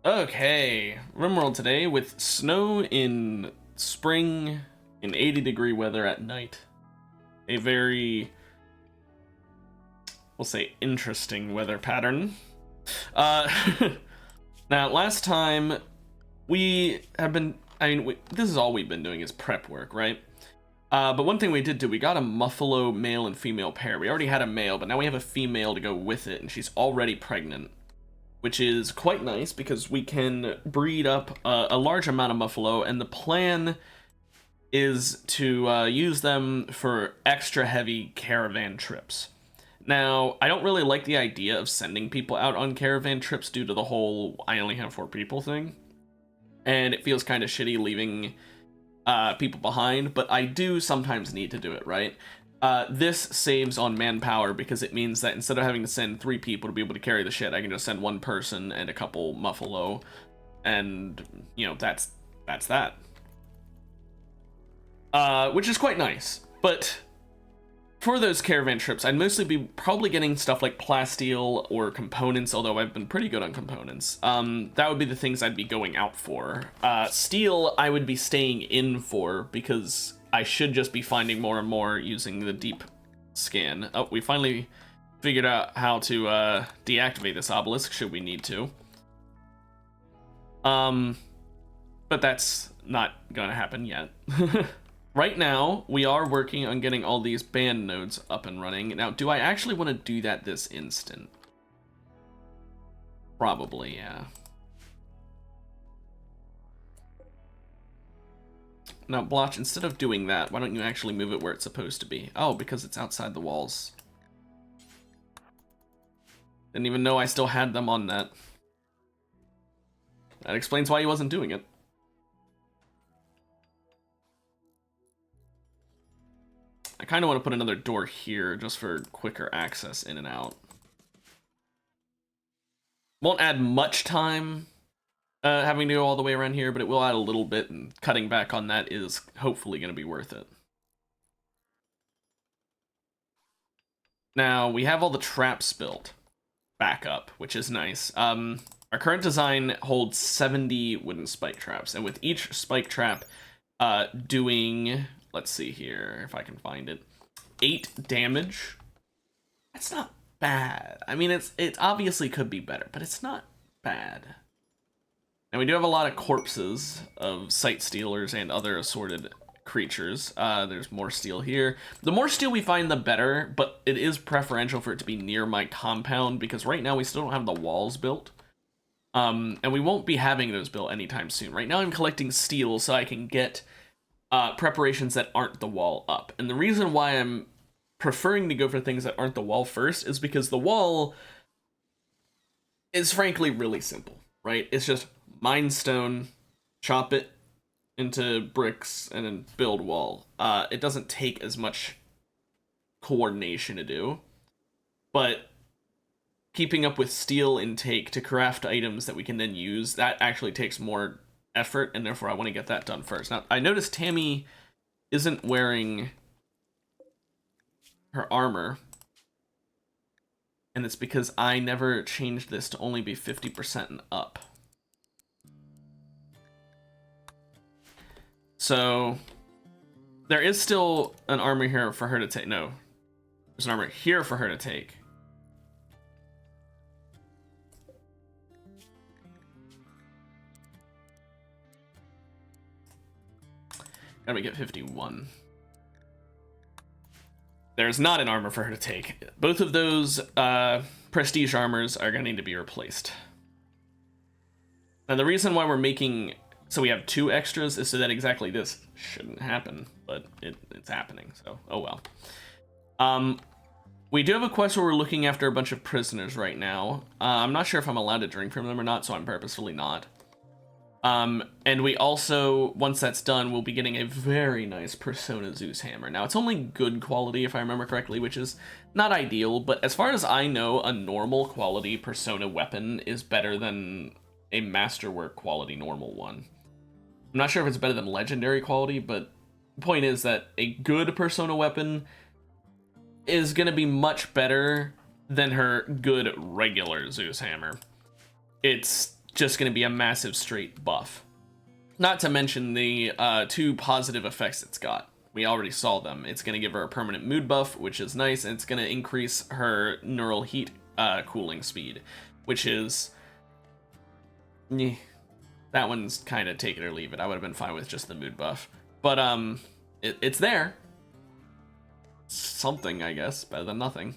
Okay, Rimworld today with snow in spring in 80-degree weather at night. A very, we'll say, interesting weather pattern. Uh, Now, last time we have been, this is all we've been doing is prep work, right? But one thing we did do, we got a Muffalo male and female pair. We already had a male, but now we have a female to go with it, and she's already pregnant, which is quite nice because we can breed up a large amount of Muffalo, and the plan is to use them for extra heavy caravan trips. Now, I don't really like the idea of sending people out on caravan trips due to the whole I only have 4 people thing, and it feels kind of shitty leaving people behind, but I do sometimes need to do it, right? This saves on manpower because it means that instead of having to send 3 people to be able to carry the shit, I can just send 1 person and a couple Muffalo, and, you know, that's that. Which is quite nice, but for those caravan trips, I'd mostly be probably getting stuff like plasteel or components, although I've been pretty good on components. That would be the things I'd be going out for. Steel, I would be staying in for, because I should just be finding more and more using the deep scan. Oh, we finally figured out how to deactivate this obelisk, should we need to. But that's not gonna happen yet. Right now, we are working on getting all these band nodes up and running. Now, do I actually want to do that this instant? Probably, yeah. Now, Blotch, instead of doing that, why don't you actually move it where it's supposed to be? Oh, because it's outside the walls. Didn't even know I still had them on that. That explains why he wasn't doing it. I kind of want to put another door here just for quicker access in and out. Won't add much time having to go all the way around here, but it will add a little bit, and cutting back on that is hopefully going to be worth it. Now, we have all the traps built back up, which is nice. Our current design holds 70 wooden spike traps, and with each spike trap doing... Let's see here if I can find it. 8 damage. That's not bad. I mean, it obviously could be better, but it's not bad. And we do have a lot of corpses of sight stealers and other assorted creatures. There's more steel here. The more steel we find, the better, but it is preferential for it to be near my compound because right now we still don't have the walls built. And we won't be having those built anytime soon. Right now I'm collecting steel so I can get preparations that aren't the wall up. And the reason why I'm preferring to go for things that aren't the wall first is because the wall is frankly really simple, right? It's just mine stone, chop it into bricks, and then build wall. It doesn't take as much coordination to do, but keeping up with steel intake to craft items that we can then use, that actually takes more effort, and therefore I want to get that done first. Now, I noticed Tammy isn't wearing her armor, and it's because I never changed this to only be 50% and up. So, there is still an armor here for her to take. No, there's an armor here for her to take. Gotta make it 51. There's not an armor for her to take. Both of those prestige armors are gonna need to be replaced. And the reason why we're making... So we have 2 extras is so that exactly this shouldn't happen. But it's happening, so oh well. We do have a quest where we're looking after a bunch of prisoners right now. I'm not sure if I'm allowed to drink from them or not, so I'm purposefully not. And we also, once that's done, we'll be getting a very nice Persona Zeus hammer. Now, it's only good quality, if I remember correctly, which is not ideal, but as far as I know, a normal quality Persona weapon is better than a masterwork quality normal one. I'm not sure if it's better than legendary quality, but the point is that a good Persona weapon is going to be much better than her good regular Zeus hammer. It's just going to be a massive straight buff. Not to mention the 2 positive effects it's got. We already saw them. It's going to give her a permanent mood buff, which is nice, and it's going to increase her neural heat cooling speed, which is... that one's kind of take it or leave it. I would have been fine with just the mood buff. But it's there. Something, I guess. Better than nothing.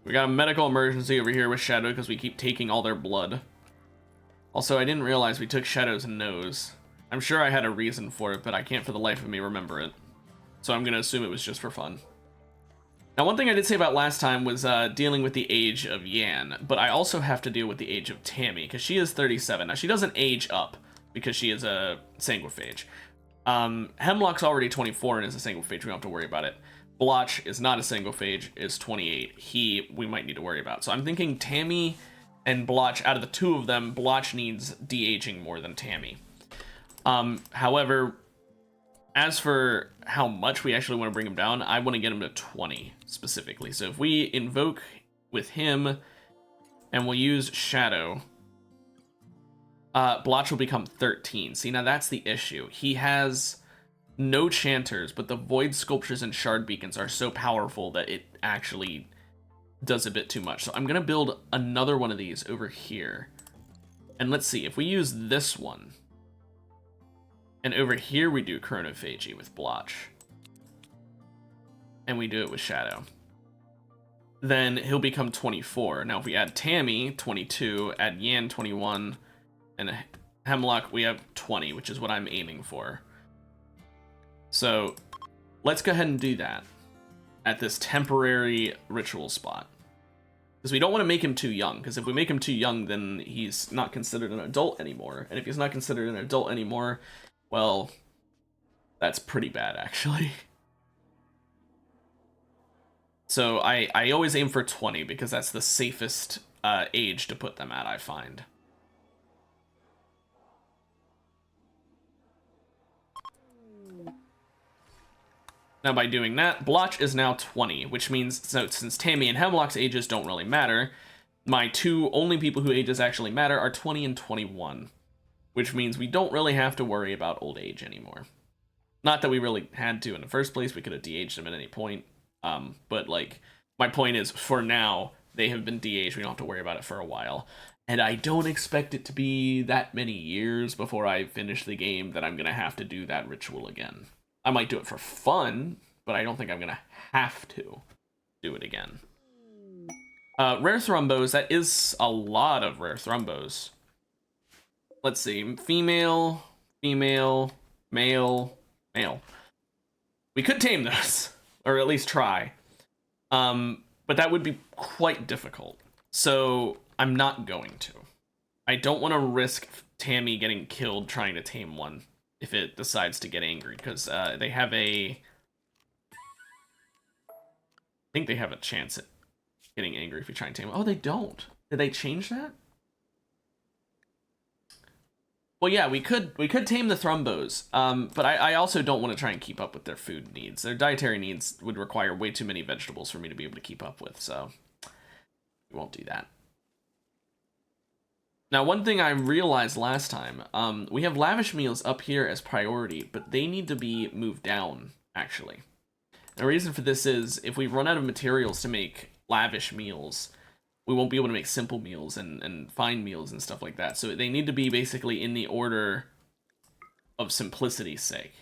We got a medical emergency over here with Shadow because we keep taking all their blood. Also, I didn't realize we took Shadow's nose. I'm sure I had a reason for it, but I can't for the life of me remember it. So I'm going to assume it was just for fun. Now, one thing I did say about last time was dealing with the age of Yan, but I also have to deal with the age of Tammy, because she is 37. Now, she doesn't age up, because she is a sanguiphage. Hemlock's already 24 and is a sanguiphage, we don't have to worry about it. Blotch is not a sanguiphage, is 28. We might need to worry about. So I'm thinking Tammy and Blotch, out of the 2 of them, Blotch needs de-aging more than Tammy. However, as for how much we actually want to bring him down, I want to get him to 20 specifically. So if we invoke with him and we'll use Shadow, Blotch will become 13. See, now that's the issue. He has no Chanters, but the Void Sculptures and Shard Beacons are so powerful that it actually does a bit too much. So I'm going to build another one of these over here. And let's see, if we use this one, and over here we do Chronophagy with Blotch, and we do it with Shadow, then he'll become 24. Now if we add Tammy, 22, add Yan, 21, and Hemlock, we have 20, which is what I'm aiming for. So let's go ahead and do that at this temporary ritual spot. Because we don't want to make him too young, because if we make him too young, then he's not considered an adult anymore. And if he's not considered an adult anymore, well, that's pretty bad, actually. So I always aim for 20, because that's the safest age to put them at, I find. Now, by doing that, Blotch is now 20, which means, so since Tammy and Hemlock's ages don't really matter, my 2 only people who ages actually matter are 20 and 21, which means we don't really have to worry about old age anymore. Not that we really had to in the first place, we could have de-aged them at any point, but, like, my point is, for now, they have been de-aged, we don't have to worry about it for a while. And I don't expect it to be that many years before I finish the game that I'm going to have to do that ritual again. I might do it for fun, but I don't think I'm going to have to do it again. Rare Thrumbos, that is a lot of rare Thrumbos. Let's see, female, female, male, male. We could tame those, or at least try. But that would be quite difficult. So I'm not going to. I don't want to risk Tammy getting killed trying to tame one if it decides to get angry, because they have I think they have a chance at getting angry if you try and tame them. Oh, they don't. Did they change that? Well, yeah, we could tame the Thrumbos, but I also don't want to try and keep up with their food needs. Their dietary needs would require way too many vegetables for me to be able to keep up with, so we won't do that. Now, one thing I realized last time, we have lavish meals up here as priority, but they need to be moved down, actually. And the reason for this is, if we run out of materials to make lavish meals, we won't be able to make simple meals and fine meals and stuff like that. So they need to be basically in the order of simplicity's sake.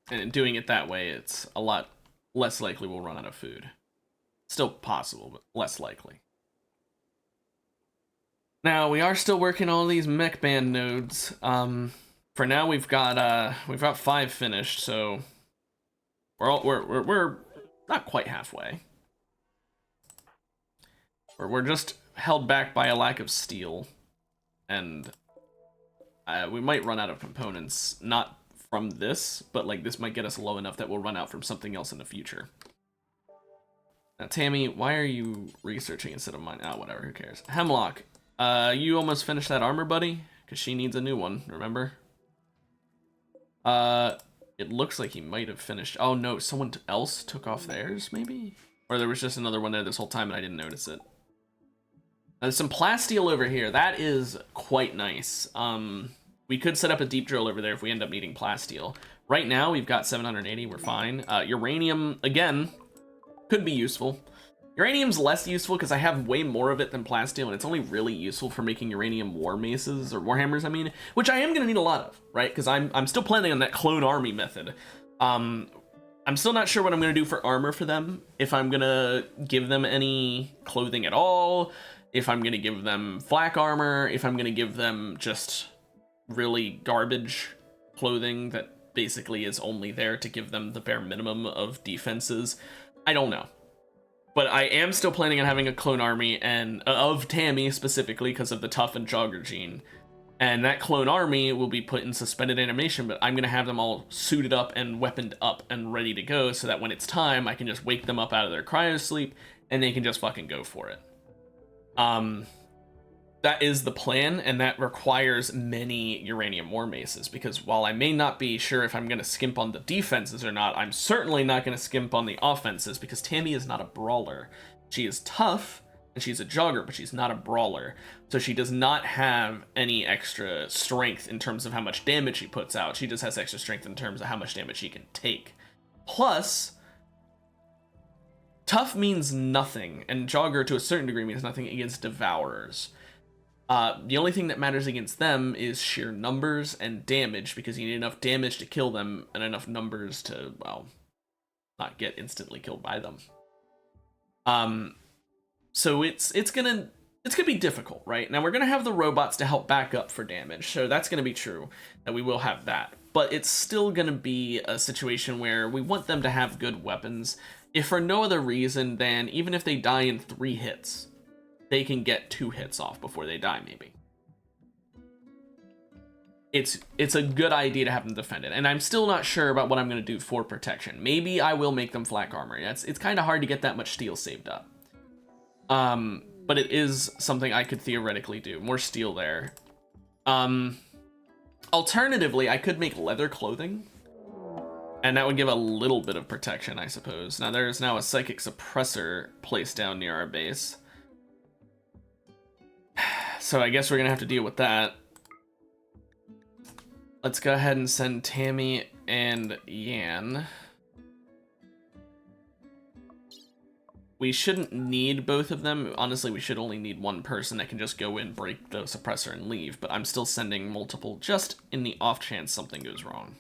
And doing it that way, it's a lot less likely we'll run out of food. Still possible, but less likely. Now, we are still working on these mech band nodes. For now, we've got 5 finished, so we're not quite halfway. We're just held back by a lack of steel, and we might run out of components. Not from this, but like this might get us low enough that we'll run out from something else in the future. Now, Tammy, why are you researching instead of mine? Oh, whatever, who cares? Hemlock, you almost finished that armor, buddy? Because she needs a new one, remember? It looks like he might have finished. Oh, no, someone else took off theirs, maybe? Or there was just another one there this whole time and I didn't notice it. There's some plasteel over here. That is quite nice. We could set up a deep drill over there if we end up needing plasteel. Right now, we've got 780. We're fine. Uranium, again, could be useful. Uranium's less useful because I have way more of it than plasteel, and it's only really useful for making uranium war maces, or warhammers, I mean, which I am going to need a lot of, right? Because I'm still planning on that clone army method. I'm still not sure what I'm going to do for armor for them, if I'm going to give them any clothing at all, if I'm going to give them flak armor, if I'm going to give them just really garbage clothing that basically is only there to give them the bare minimum of defenses. I don't know. But I am still planning on having a clone army, and of Tammy specifically because of the tough and jogger gene. And that clone army will be put in suspended animation, but I'm going to have them all suited up and weaponed up and ready to go so that when it's time, I can just wake them up out of their cryo sleep and they can just fucking go for it. That is the plan, and that requires many uranium war maces, because while I may not be sure if I'm going to skimp on the defenses or not, I'm certainly not going to skimp on the offenses, because Tammy is not a brawler. She is tough, and she's a jogger, but she's not a brawler. So she does not have any extra strength in terms of how much damage she puts out. She just has extra strength in terms of how much damage she can take. Plus, tough means nothing, and jogger to a certain degree means nothing against devourers. The only thing that matters against them is sheer numbers and damage, because you need enough damage to kill them and enough numbers to, well, not get instantly killed by them. So it's gonna be difficult, right? Now we're gonna have the robots to help back up for damage, so that's gonna be true, that we will have that. But it's still gonna be a situation where we want them to have good weapons, if for no other reason than even if they die in 3 hits, they can get 2 hits off before they die, maybe. It's a good idea to have them defend it, and I'm still not sure about what I'm going to do for protection. Maybe I will make them flak armor. It's kind of hard to get that much steel saved up. But it is something I could theoretically do. More steel there. Alternatively, I could make leather clothing, and that would give a little bit of protection, I suppose. Now, there's now a psychic suppressor placed down near our base. So I guess we're gonna have to deal with that. Let's go ahead and send Tammy and Yan. We shouldn't need both of them. Honestly, we should only need one person that can just go in, break the suppressor, and leave. But I'm still sending multiple just in the off chance something goes wrong.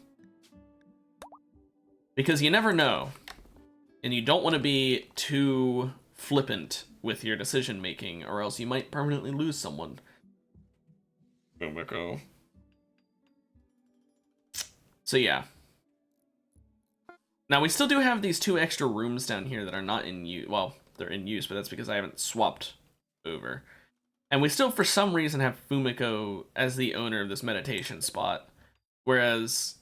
Because you never know. And you don't want to be too flippant with your decision making, or else you might permanently lose someone. So yeah. Now we still do have these 2 extra rooms down here that are not in use. Well, they're in use, but that's because I haven't swapped over. And we still, for some reason, have Fumiko as the owner of this meditation spot, whereas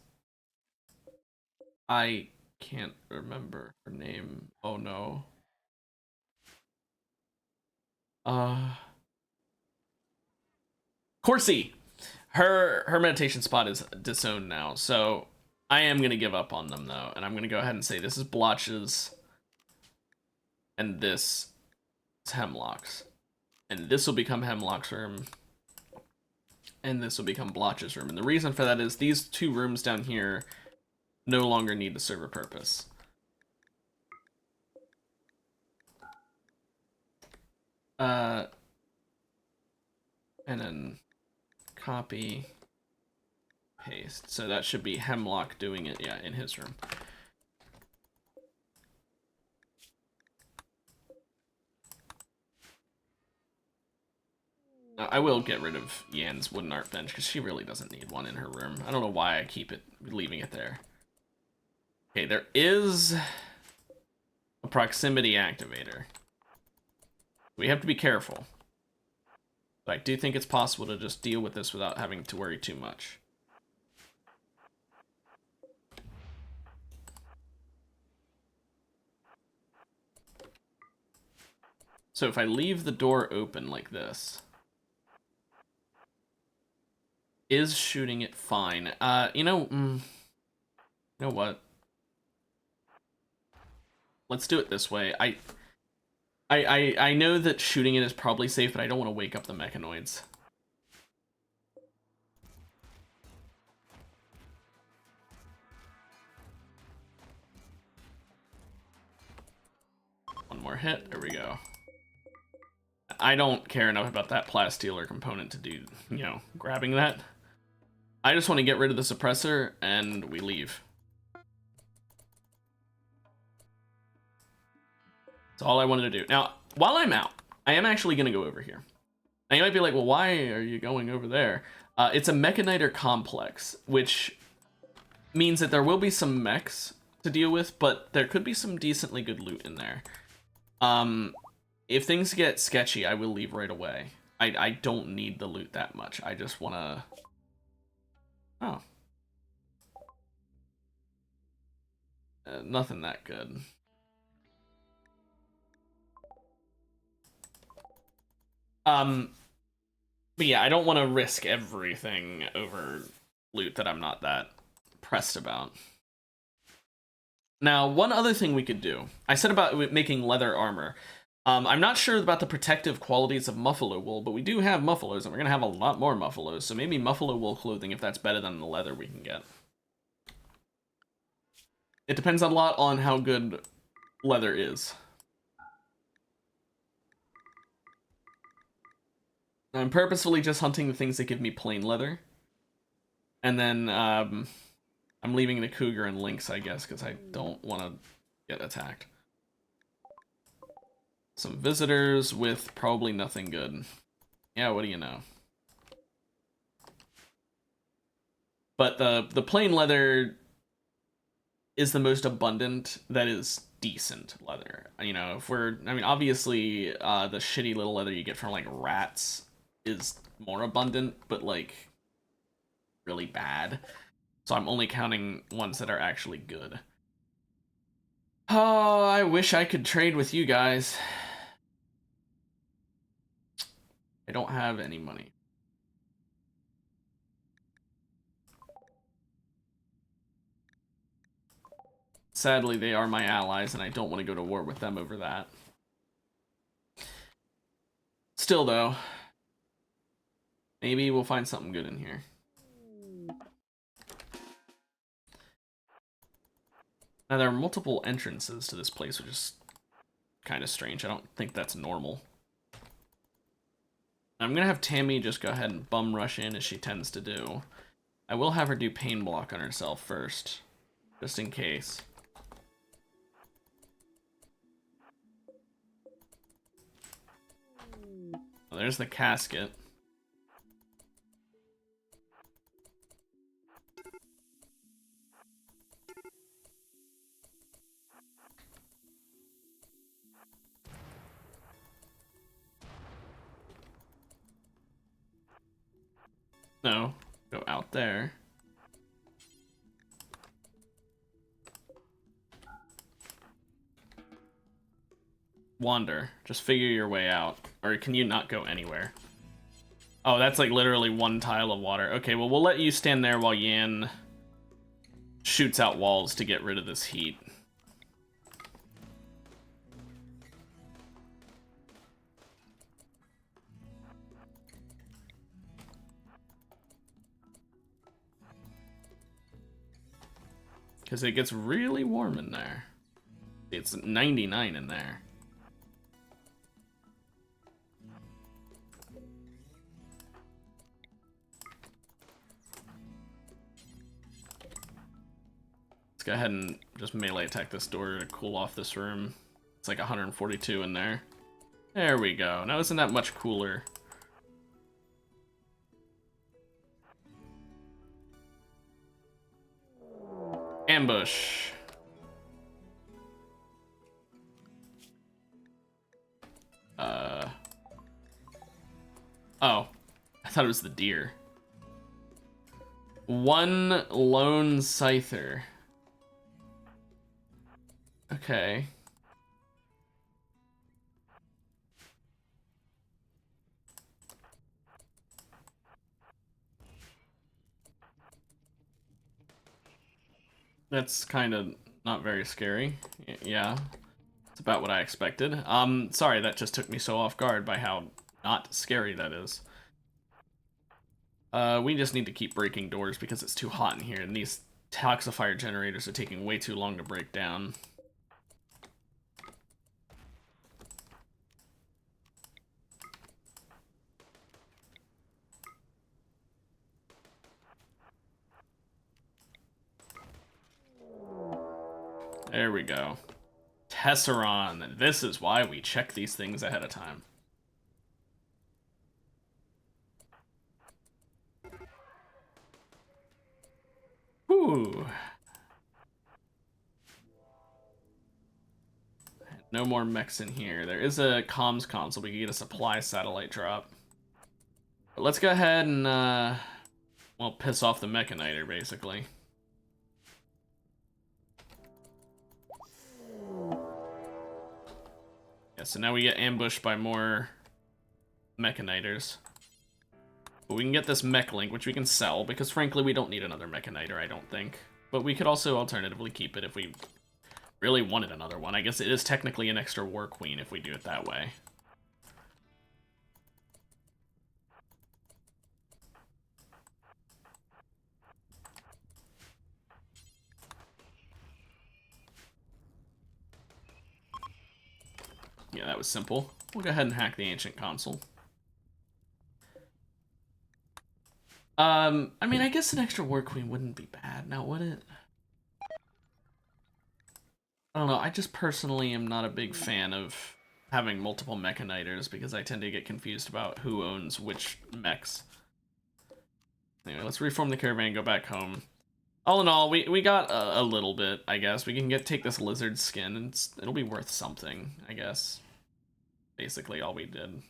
I can't remember her name. Oh no. Corsi. Her meditation spot is disowned now, so I am gonna give up on them though, and I'm gonna go ahead and say this is Blotch's, and this is Hemlock's, and this will become Hemlock's room, and this will become Blotch's room. And the reason for that is these 2 rooms down here no longer need to serve a purpose. And then copy, paste. So that should be Hemlock doing it, yeah, in his room. Now, I will get rid of Yan's wooden art bench, because she really doesn't need one in her room. I don't know why I keep it, leaving it there. Okay, there is a proximity activator. We have to be careful. But I do think it's possible to just deal with this without having to worry too much. So if I leave the door open like this, is shooting it fine? You know what? let's do it this way. I know that shooting it is probably safe, but I don't want to wake up the mechanoids. One more hit. There we go. I don't care enough about that plastealer component to do, you know, grabbing that. I just want to get rid of the suppressor, and we leave. That's all I wanted to do. Now, while I'm out, I am actually going to go over here. Now, you might be like, well, why are you going over there? It's a Mechaniter complex, which means that there will be some mechs to deal with, but there could be some decently good loot in there. If things get sketchy, I will leave right away. I don't need the loot that much. I just want to... Oh. Nothing that good. But yeah, I don't want to risk everything over loot that I'm not that pressed about. Now, one other thing we could do. I said about making leather armor. I'm not sure about the protective qualities of muffalo wool, but we do have muffalos, and we're going to have a lot more muffalos, so maybe muffalo wool clothing if that's better than the leather we can get. It depends a lot on how good leather is. I'm purposefully just hunting the things that give me plain leather. And then, I'm leaving the cougar and lynx, I guess, because I don't want to get attacked. Some visitors with probably nothing good. Yeah, what do you know? But the plain leather is the most abundant. That is decent leather. You know, if we're... I mean, obviously, the shitty little leather you get from, like, rats is more abundant, but, like, really bad. So I'm only counting ones that are actually good. Oh, I wish I could trade with you guys. I don't have any money. Sadly, they are my allies, and I don't want to go to war with them over that. Still, though, maybe we'll find something good in here. Now, there are multiple entrances to this place, which is kind of strange. I don't think that's normal. I'm gonna have Tammy just go ahead and bum rush in, as she tends to do. I will have her do pain block on herself first, just in case. Well, there's the casket. No, go out there. Wander. Just figure your way out. Or can you not go anywhere? Oh, that's like literally one tile of water. Okay, well, we'll let you stand there while Yan shoots out walls to get rid of this heat. Because it gets really warm in there. It's 99 in there. Let's go ahead and just melee attack this door to cool off this room. It's like 142 in there. There we go. Now isn't that much cooler? Ambush. Oh, I thought it was the deer. One lone scyther. Okay. That's kind of not very scary. Yeah. about what I expected. Sorry, that just took me so off guard by how not scary that is. We just need to keep breaking doors because it's too hot in here, and these toxifier generators are taking way too long to break down. There we go. Tesseron. This is why we check these things ahead of time. Whew. No more mechs in here. There is a comms console. We can get a supply satellite drop. But let's go ahead and, well, piss off the Mechaniter, basically. Yeah, so now we get ambushed by more Mechanitors. But we can get this mech link, which we can sell, because frankly, we don't need another Mechaniter, I don't think. But we could also alternatively keep it if we really wanted another one. I guess it is technically an extra War Queen if we do it that way. Yeah, that was simple. We'll go ahead and hack the ancient console. I mean, I guess an extra War Queen wouldn't be bad, now would it? I don't know, I just personally am not a big fan of having multiple Mechanitors because I tend to get confused about who owns which mechs. Anyway, let's reform the caravan and go back home. All in all, we got a little bit, I guess. We can take this lizard skin and it'll be worth something, I guess. Basically all we did.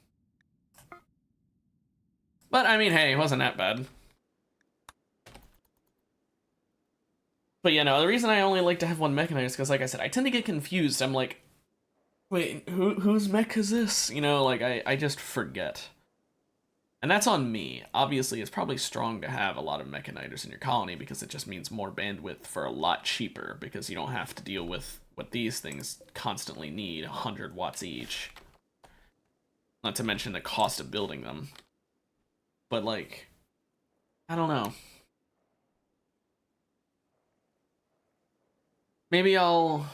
But, I mean, hey, it wasn't that bad. But, you know, the reason I only like to have one Mechanite is because, like I said, I tend to get confused. I'm like, wait, whose mech is this? You know, like, I just forget. And that's on me. Obviously, it's probably strong to have a lot of Mechanitors in your colony because it just means more bandwidth for a lot cheaper because you don't have to deal with what these things constantly need, 100 watts each. Not to mention the cost of building them. But, like, I don't know. Maybe I'll...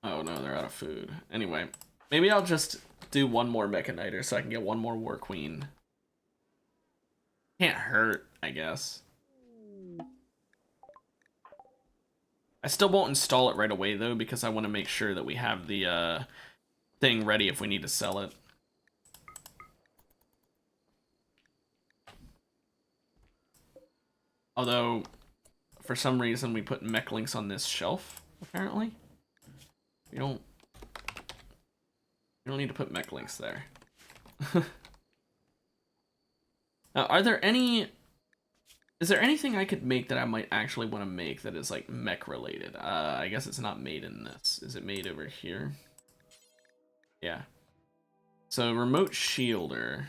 Oh no, they're out of food. Anyway, maybe I'll just do one more Mechaniter so I can get one more War Queen. Can't hurt, I guess. I still won't install it right away though because I want to make sure that we have the thing ready if we need to sell it. Although, for some reason, we put mech links on this shelf, apparently. We don't need to put mech links there. Now, are there any... Is there anything I could make that I might actually want to make that is, like, mech related? I guess it's not made in this. Is it made over here? Yeah. So, remote shielder.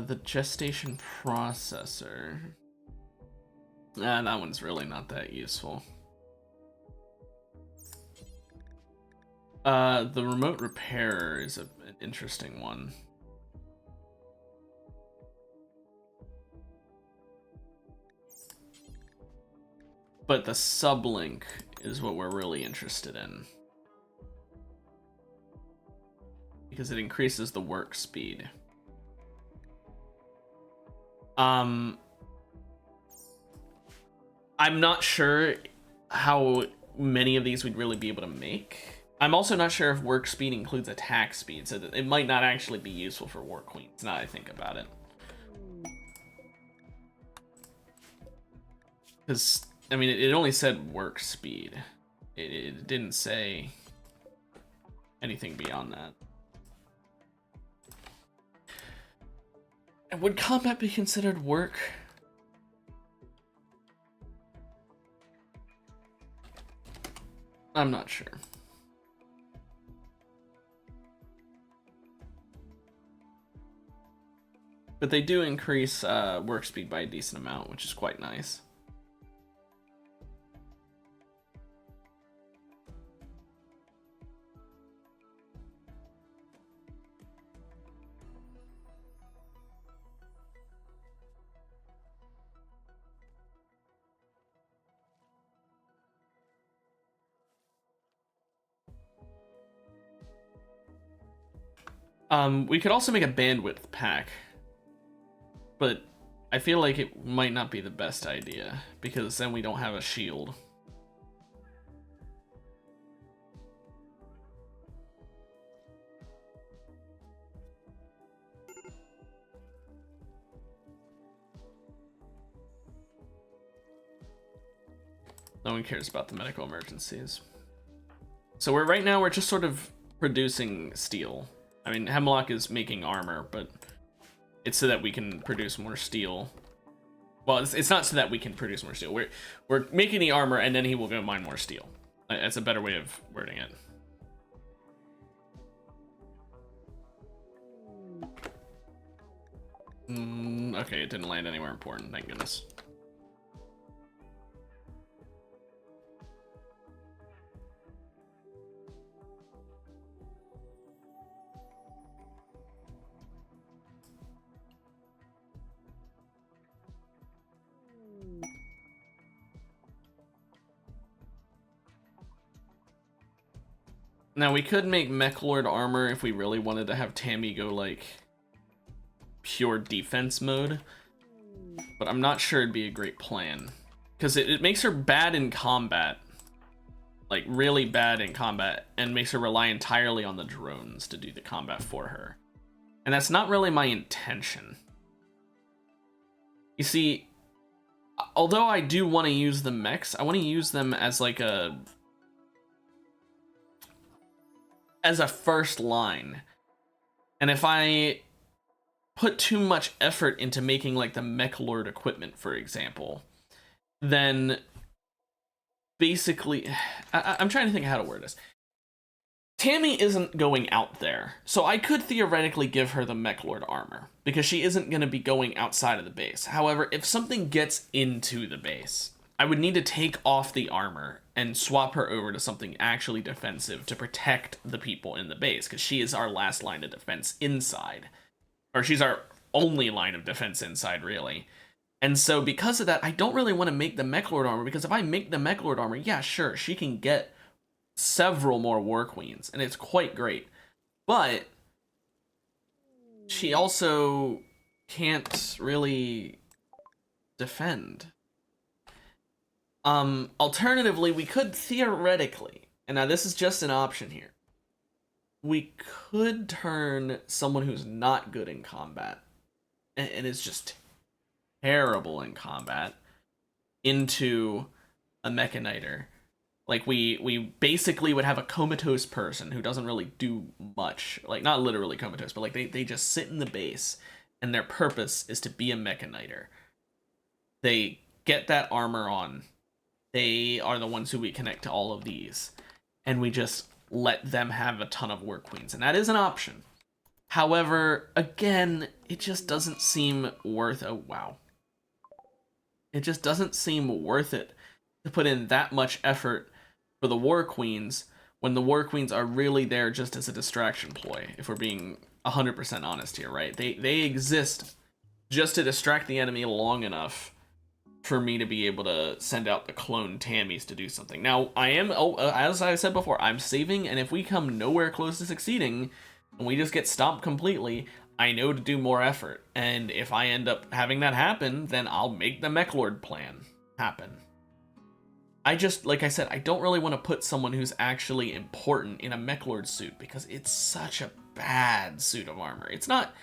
The gestation processor. That one's really not that useful. The remote repairer is an interesting one. But the sublink is what we're really interested in. Because it increases the work speed. I'm not sure how many of these we'd really be able to make. I'm also not sure if work speed includes attack speed, so that it might not actually be useful for War Queens, now that I think about it. Because, I mean, it only said work speed. It didn't say anything beyond that. And would combat be considered work? I'm not sure. But they do increase work speed by a decent amount, which is quite nice. We could also make a bandwidth pack, but I feel like it might not be the best idea, because then we don't have a shield. No one cares about the medical emergencies. So right now we're just sort of producing steel. I mean, Hemlock is making armor, but it's so that we can produce more steel. Well, it's not so that we can produce more steel. We're making the armor, and then he will go mine more steel. That's a better way of wording it. Okay, it didn't land anywhere important, thank goodness. Now, we could make Mechlord armor if we really wanted to have Tammy go, like, pure defense mode. But I'm not sure it'd be a great plan. Because it makes her bad in combat. Like, really bad in combat. And makes her rely entirely on the drones to do the combat for her. And that's not really my intention. You see, although I do want to use the mechs, I want to use them as, like, as a first line. And if I put too much effort into making like the Mechlord equipment, for example, then basically I'm trying to think of how to word this. Tammy isn't going out there, so I could theoretically give her the Mechlord armor because she isn't going to be going outside of the base. However, if something gets into the base, I would need to take off the armor and swap her over to something actually defensive to protect the people in the base, because she is our last line of defense inside. Or she's our only line of defense inside, really. And so because of that, I don't really want to make the Mechlord armor, because if I make the Mechlord armor, yeah, sure, she can get several more War Queens, and it's quite great. But she also can't really defend. Alternatively, we could theoretically, and now this is just an option here, we could turn someone who's not good in combat, and is just terrible in combat, into a Mechaniter. Like, we basically would have a comatose person who doesn't really do much. Like, not literally comatose, but like they just sit in the base, and their purpose is to be a Mechaniter. They get that armor on. They are the ones who we connect to all of these, and we just let them have a ton of Work Queens, and that is an option. However, again, it just doesn't seem worth It just doesn't seem worth it to put in that much effort for the War Queens when the War Queens are really there just as a distraction ploy, if we're being 100% honest here, right? They exist just to distract the enemy long enough for me to be able to send out the clone Tammys to do something. Now, I am, as I said before, I'm saving, and if we come nowhere close to succeeding, and we just get stomped completely, I know to do more effort. And if I end up having that happen, then I'll make the Mechlord plan happen. I just, like I said, I don't really want to put someone who's actually important in a Mechlord suit, because it's such a bad suit of armor. It's not,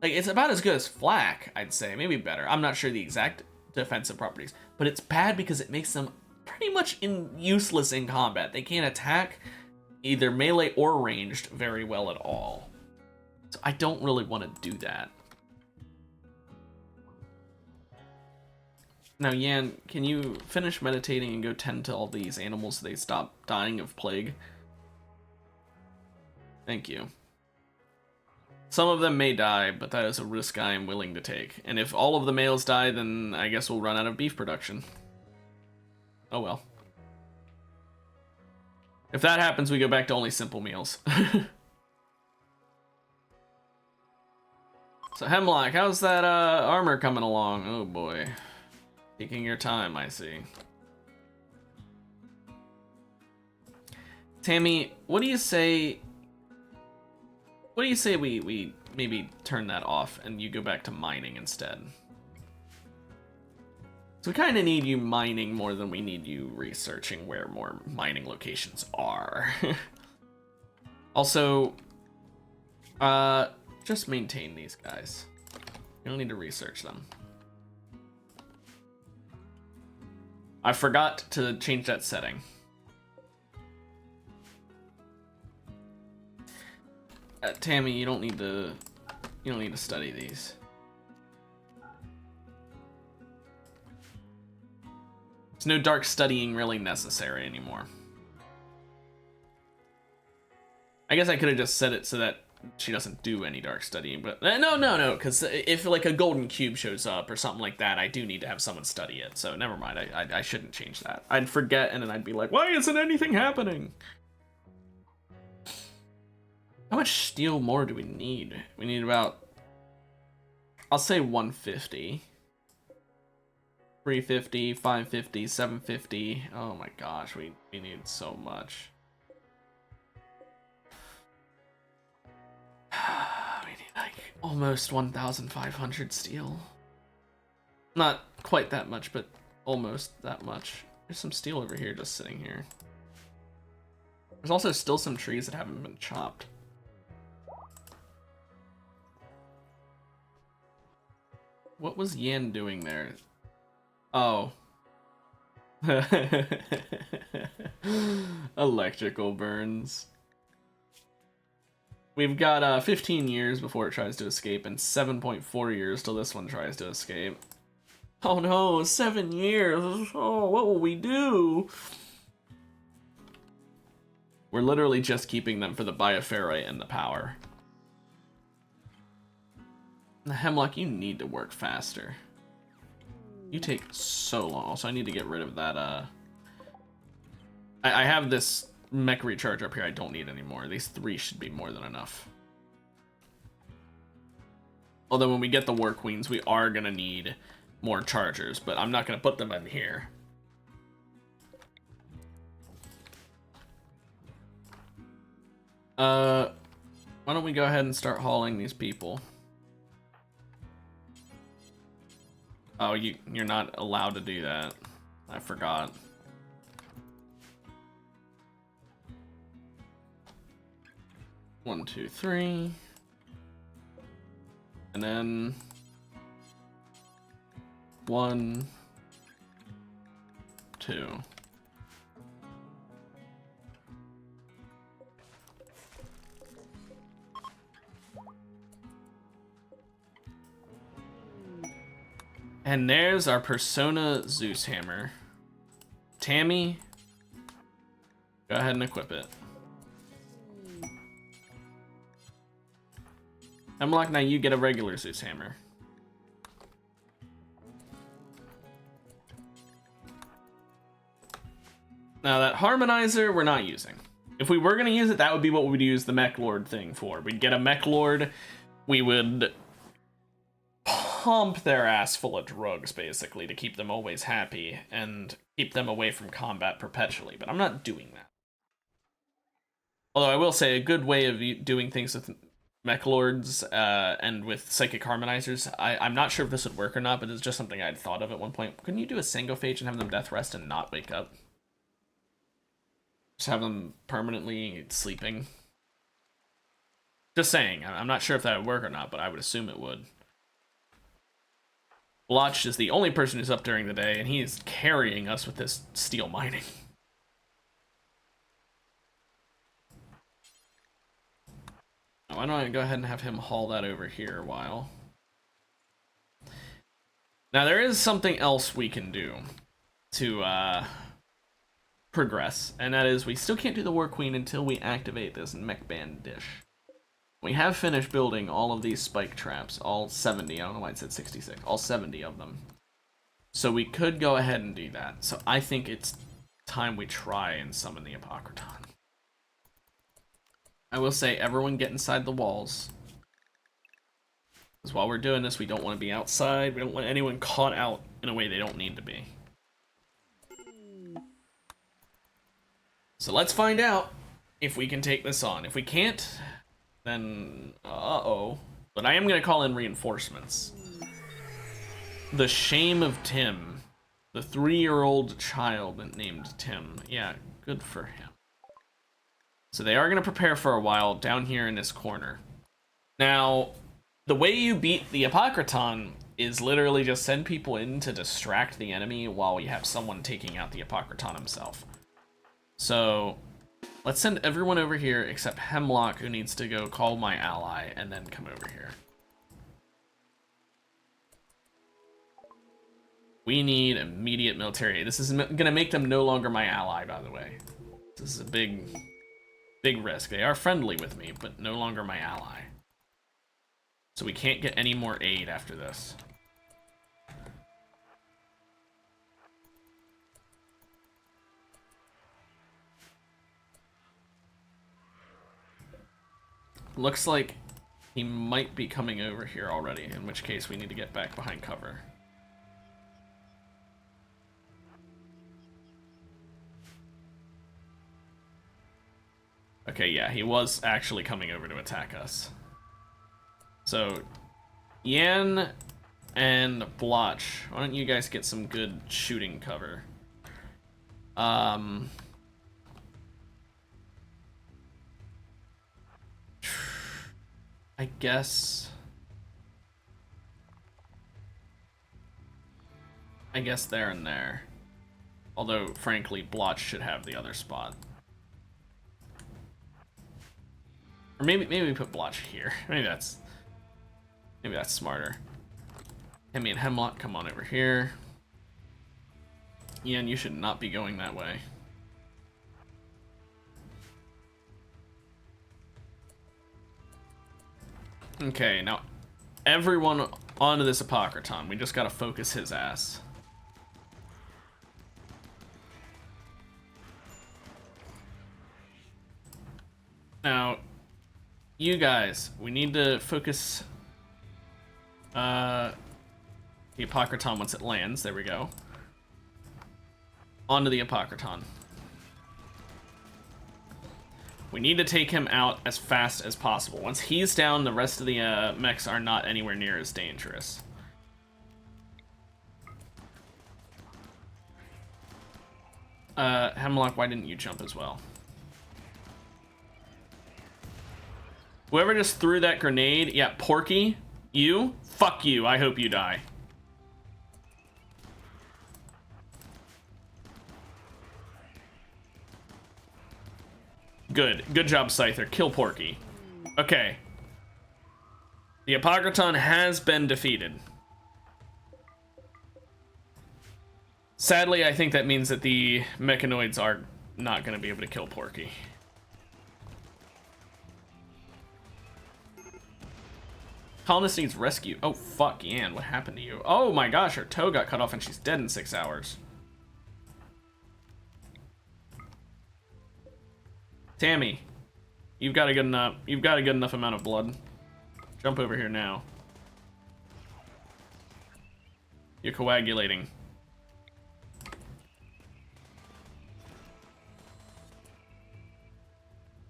like, it's about as good as Flak, I'd say, maybe better. I'm not sure the exact defensive properties, but it's bad because it makes them pretty much useless in combat. They can't attack either melee or ranged very well at all. So I don't really want to do that. Now, Yan, can you finish meditating and go tend to all these animals so they stop dying of plague? Thank you. Some of them may die, but that is a risk I am willing to take. And if all of the males die, then I guess we'll run out of beef production. Oh well. If that happens, we go back to only simple meals. So Hemlock, how's that armor coming along? Oh boy. Taking your time, I see. Tammy, what do you say... What do you say we maybe turn that off and you go back to mining instead? So we kind of need you mining more than we need you researching where more mining locations are. Also, just maintain these guys. You don't need to research them. I forgot to change that setting. Tammy, you don't need to study these. There's no dark studying really necessary anymore. I guess I could have just set it so that she doesn't do any dark studying, but no, because if like a golden cube shows up or something like that, I do need to have someone study it, so never mind, I shouldn't change that. I'd forget and then I'd be like, why isn't anything happening? How much steel more do we need? We need about, I'll say 150. 350, 550, 750. Oh my gosh, we need so much. We need like almost 1,500 steel. Not quite that much, but almost that much. There's some steel over here just sitting here. There's also still some trees that haven't been chopped. What was Yan doing there? Oh. Electrical burns. We've got 15 years before it tries to escape and 7.4 years till this one tries to escape. Oh no, 7 years. Oh, what will we do? We're literally just keeping them for the bioferrite and the power. The Hemlock, you need to work faster. You take so long. Also, I need to get rid of that, I have this mech recharge up here I don't need anymore. These 3 should be more than enough. Although when we get the War Queens, we are gonna need more chargers, but I'm not gonna put them in here. Why don't we go ahead and start hauling these people? Oh, you're not allowed to do that. I forgot. One, two, three. And then 1, 2. And there's our Persona Zeus hammer. Tammy, go ahead and equip it. Hemlock, now you get a regular Zeus hammer. Now that harmonizer, we're not using. If we were gonna use it, that would be what we'd use the Mech Lord thing for. We'd get a Mech Lord, we would pump their ass full of drugs, basically, to keep them always happy and keep them away from combat perpetually, but I'm not doing that. Although I will say a good way of doing things with Mech Lords and with Psychic Harmonizers, I'm not sure if this would work or not, but it's just something I'd thought of at one point. Couldn't you do a Sangophage and have them death rest and not wake up? Just have them permanently sleeping? Just saying, I'm not sure if that would work or not, but I would assume it would. Blotch is the only person who's up during the day, and he is carrying us with this steel mining. Why don't I go ahead and have him haul that over here a while. Now, there is something else we can do to progress, and that is we still can't do the War Queen until we activate this Mech Band dish. We have finished building all of these spike traps, all 70. I don't know why it said 66. All 70 of them. So we could go ahead and do that. So I think it's time we try and summon the Apocryton. I will say, everyone get inside the walls. Because while we're doing this, we don't want to be outside. We don't want anyone caught out in a way they don't need to be. So let's find out if we can take this on. If we can't, then uh-oh. But I am going to call in reinforcements. The shame of Tim. The 3-year-old child named Tim. Yeah, good for him. So they are going to prepare for a while down here in this corner. Now, the way you beat the Apocryton is literally just send people in to distract the enemy while we have someone taking out the Apocryton himself. So let's send everyone over here except Hemlock, who needs to go call my ally and then come over here. We need immediate military. This is gonna make them no longer my ally, by the way. This is a big risk. They are friendly with me, but no longer my ally. So we can't get any more aid after this. Looks like he might be coming over here already, in which case we need to get back behind cover. Okay, yeah, he was actually coming over to attack us. So, Yan and Blotch, why don't you guys get some good shooting cover? I guess there and there. Although, frankly, Blotch should have the other spot. Or maybe we put Blotch here. Maybe that's smarter. Hemi and Hemlock, come on over here. Ian, you should not be going that way. Okay, now everyone onto this Apocryton. We just gotta focus his ass. Now, you guys, we need to focus the Apocryton once it lands. There we go. Onto the Apocryton. We need to take him out as fast as possible. Once he's down, the rest of the mechs are not anywhere near as dangerous. Hemlock, why didn't you jump as well? Whoever just threw that grenade, yeah, Porky, you? Fuck you, I hope you die. Good job, Scyther. Kill Porky. Okay. The Apocryton has been defeated. Sadly, I think that means that the mechanoids are not going to be able to kill Porky. Colonist needs rescue. Oh, fuck, Yan, what happened to you? Oh my gosh, her toe got cut off and she's dead in 6 hours. Tammy, you've got a good enough amount of blood. Jump over here now. You're coagulating.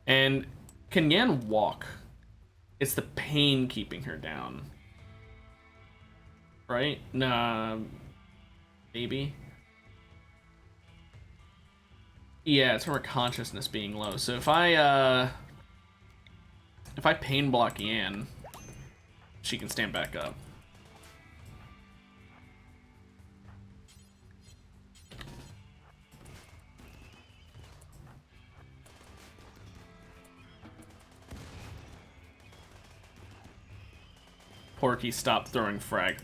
And can Yan walk? It's the pain keeping her down. Right? Nah, maybe. Yeah, it's from her consciousness being low. So if I pain block Yan, she can stand back up. Porky, stop throwing frag.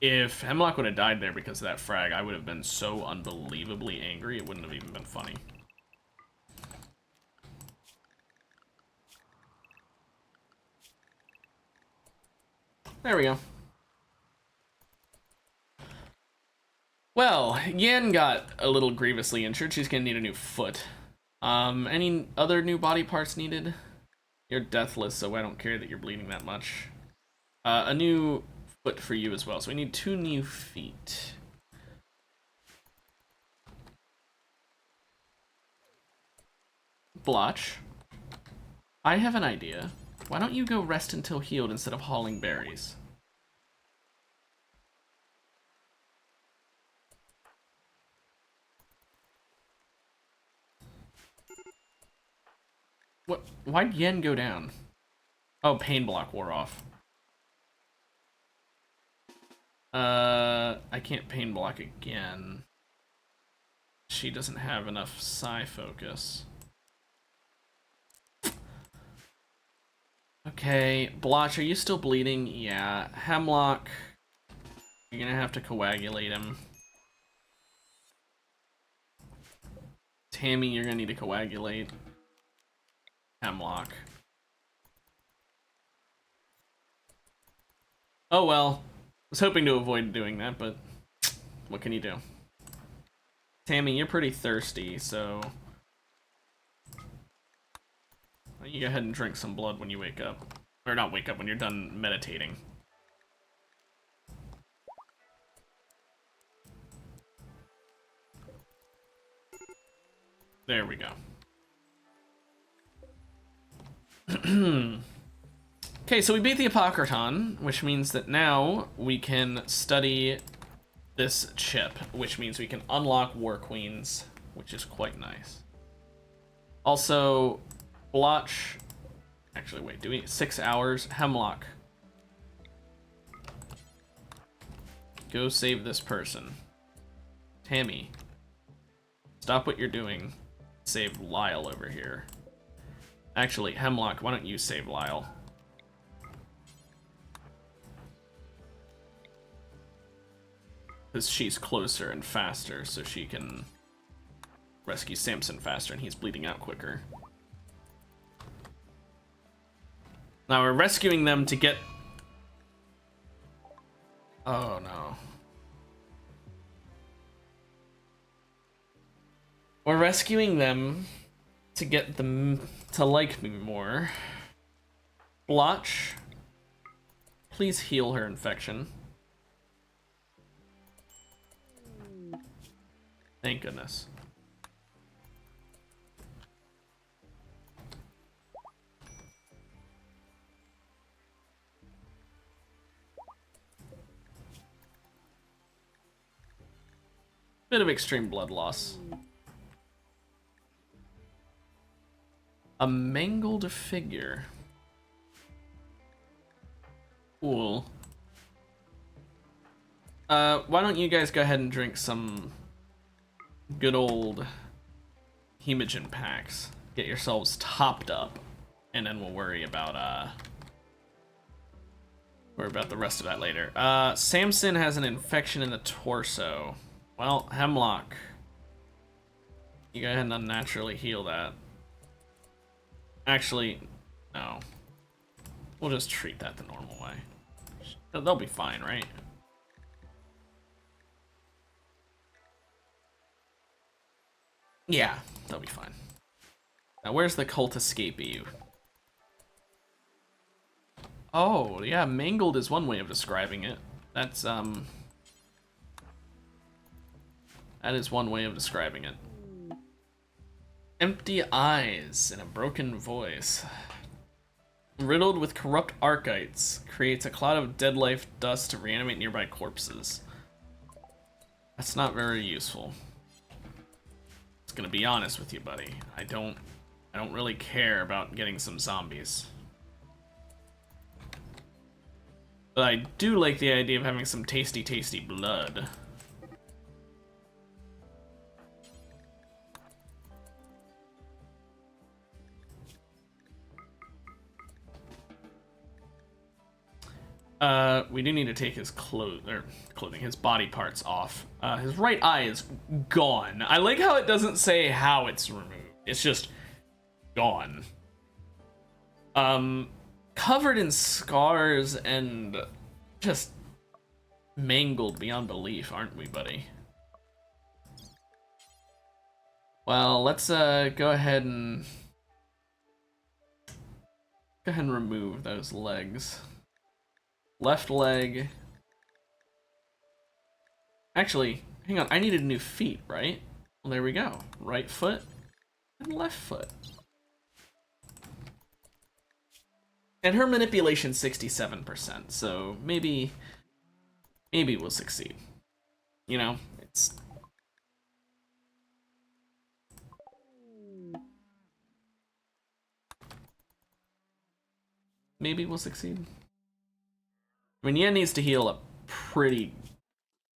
If Hemlock would have died there because of that frag, I would have been so unbelievably angry, it wouldn't have even been funny. There we go. Well, Yan got a little grievously injured. She's gonna need a new foot. Any other new body parts needed? You're deathless, so I don't care that you're bleeding that much. A new foot for you as well. So we need 2 new feet. Blotch, I have an idea. Why don't you go rest until healed instead of hauling berries? What? Why'd Yen go down? Oh, pain block wore off. I can't pain block again. She doesn't have enough psi focus. Okay, Blotch, are you still bleeding? Yeah. Hemlock, you're gonna have to coagulate him. Tammy, you're gonna need to coagulate. Hemlock. Oh well. Was hoping to avoid doing that, but what can you do? Tammy, you're pretty thirsty, so why don't you go ahead and drink some blood when you wake up. Or not wake up, when you're done meditating. There we go. Okay, so we beat the Apocryphon, which means that now we can study this chip, which means we can unlock War Queens, which is quite nice. Also, Blotch... Actually, wait, do we... 6 hours? Hemlock. Go save this person. Tammy. Stop what you're doing. Save Lyle over here. Actually, Hemlock, why don't you save Lyle? Because she's closer and faster, so she can rescue Samson faster, and he's bleeding out quicker. Now we're rescuing them to get... Oh no. We're rescuing them to get them to like me more. Blotch, please heal her infection. Thank goodness. Bit of extreme blood loss. A mangled figure. Cool. Why don't you guys go ahead and drink some good old hemogen packs. Get yourselves topped up, and then we'll worry about the rest of that later. Samson has an infection in the torso. Well, Hemlock, you go ahead and unnaturally heal that. Actually, no. We'll just treat that the normal way. They'll be fine, right? Yeah, they'll be fine. Now, where's the cult escapee? Oh, yeah, mangled is one way of describing it. That's, that is one way of describing it. Empty eyes and a broken voice. Riddled with corrupt archites, creates a cloud of dead life dust to reanimate nearby corpses. That's not very useful. Just gonna be honest with you, buddy. I don't really care about getting some zombies. But I do like the idea of having some tasty, tasty blood. We do need to take his clothing, his body parts off. His right eye is gone. I like how it doesn't say how it's removed. It's just gone. Covered in scars and just mangled beyond belief, aren't we, buddy? Well, let's go ahead and remove those legs. Left leg. Actually, hang on, I needed new feet, right? Well, there we go. Right foot and left foot. And her manipulation 67%, so maybe we'll succeed. You know, it's maybe we'll succeed. I mean, Yen needs to heal up pretty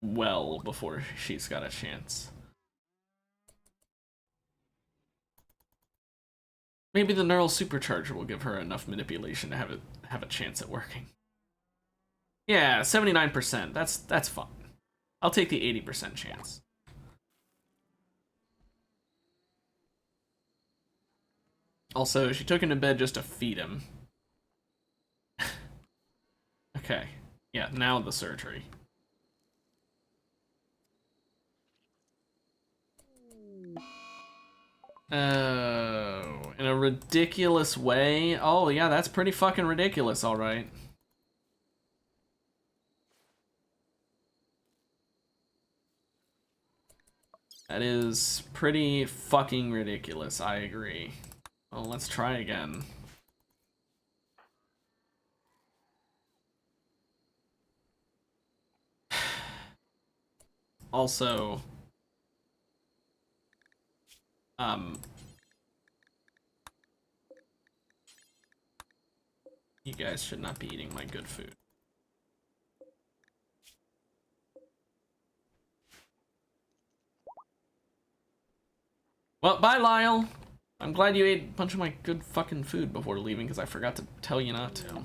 well before she's got a chance. Maybe the neural supercharger will give her enough manipulation to have a chance at working. Yeah, 79%. That's fine. I'll take the 80% chance. Also, she took him to bed just to feed him. Okay. Yeah, now the surgery. Oh, in a ridiculous way? Oh, yeah, that's pretty fucking ridiculous, alright. That is pretty fucking ridiculous, I agree. Well, let's try again. Also, you guys should not be eating my good food. Well, bye, Lyle. I'm glad you ate a bunch of my good fucking food before leaving, because I forgot to tell you not to.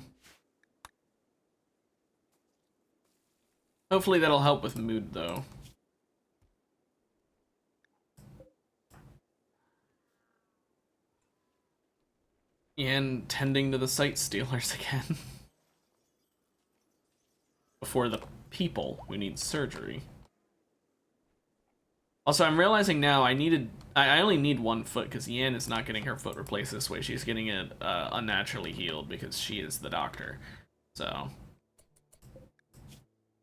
Hopefully that'll help with mood, though. And tending to the sight stealers again. Before the people who need surgery. Also, I'm realizing now I only need one foot because Yan is not getting her foot replaced this way. She's getting it unnaturally healed because she is the doctor. So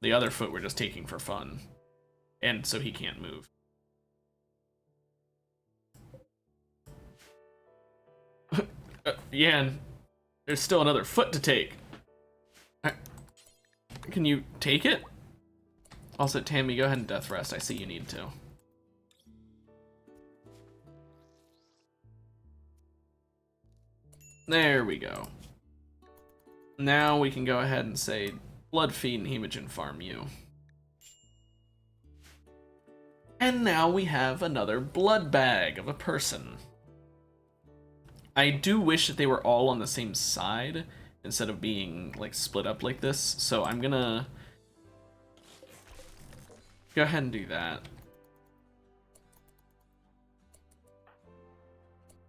the other foot we're just taking for fun. And so he can't move. Yan, there's still another foot to take. Can you take it? Also, Tammy, go ahead and death rest. I see you need to. There we go. Now we can go ahead and say blood feed and hemogen farm you. And now we have another blood bag of a person. I do wish that they were all on the same side instead of being like split up like this, so I'm gonna go ahead and do that.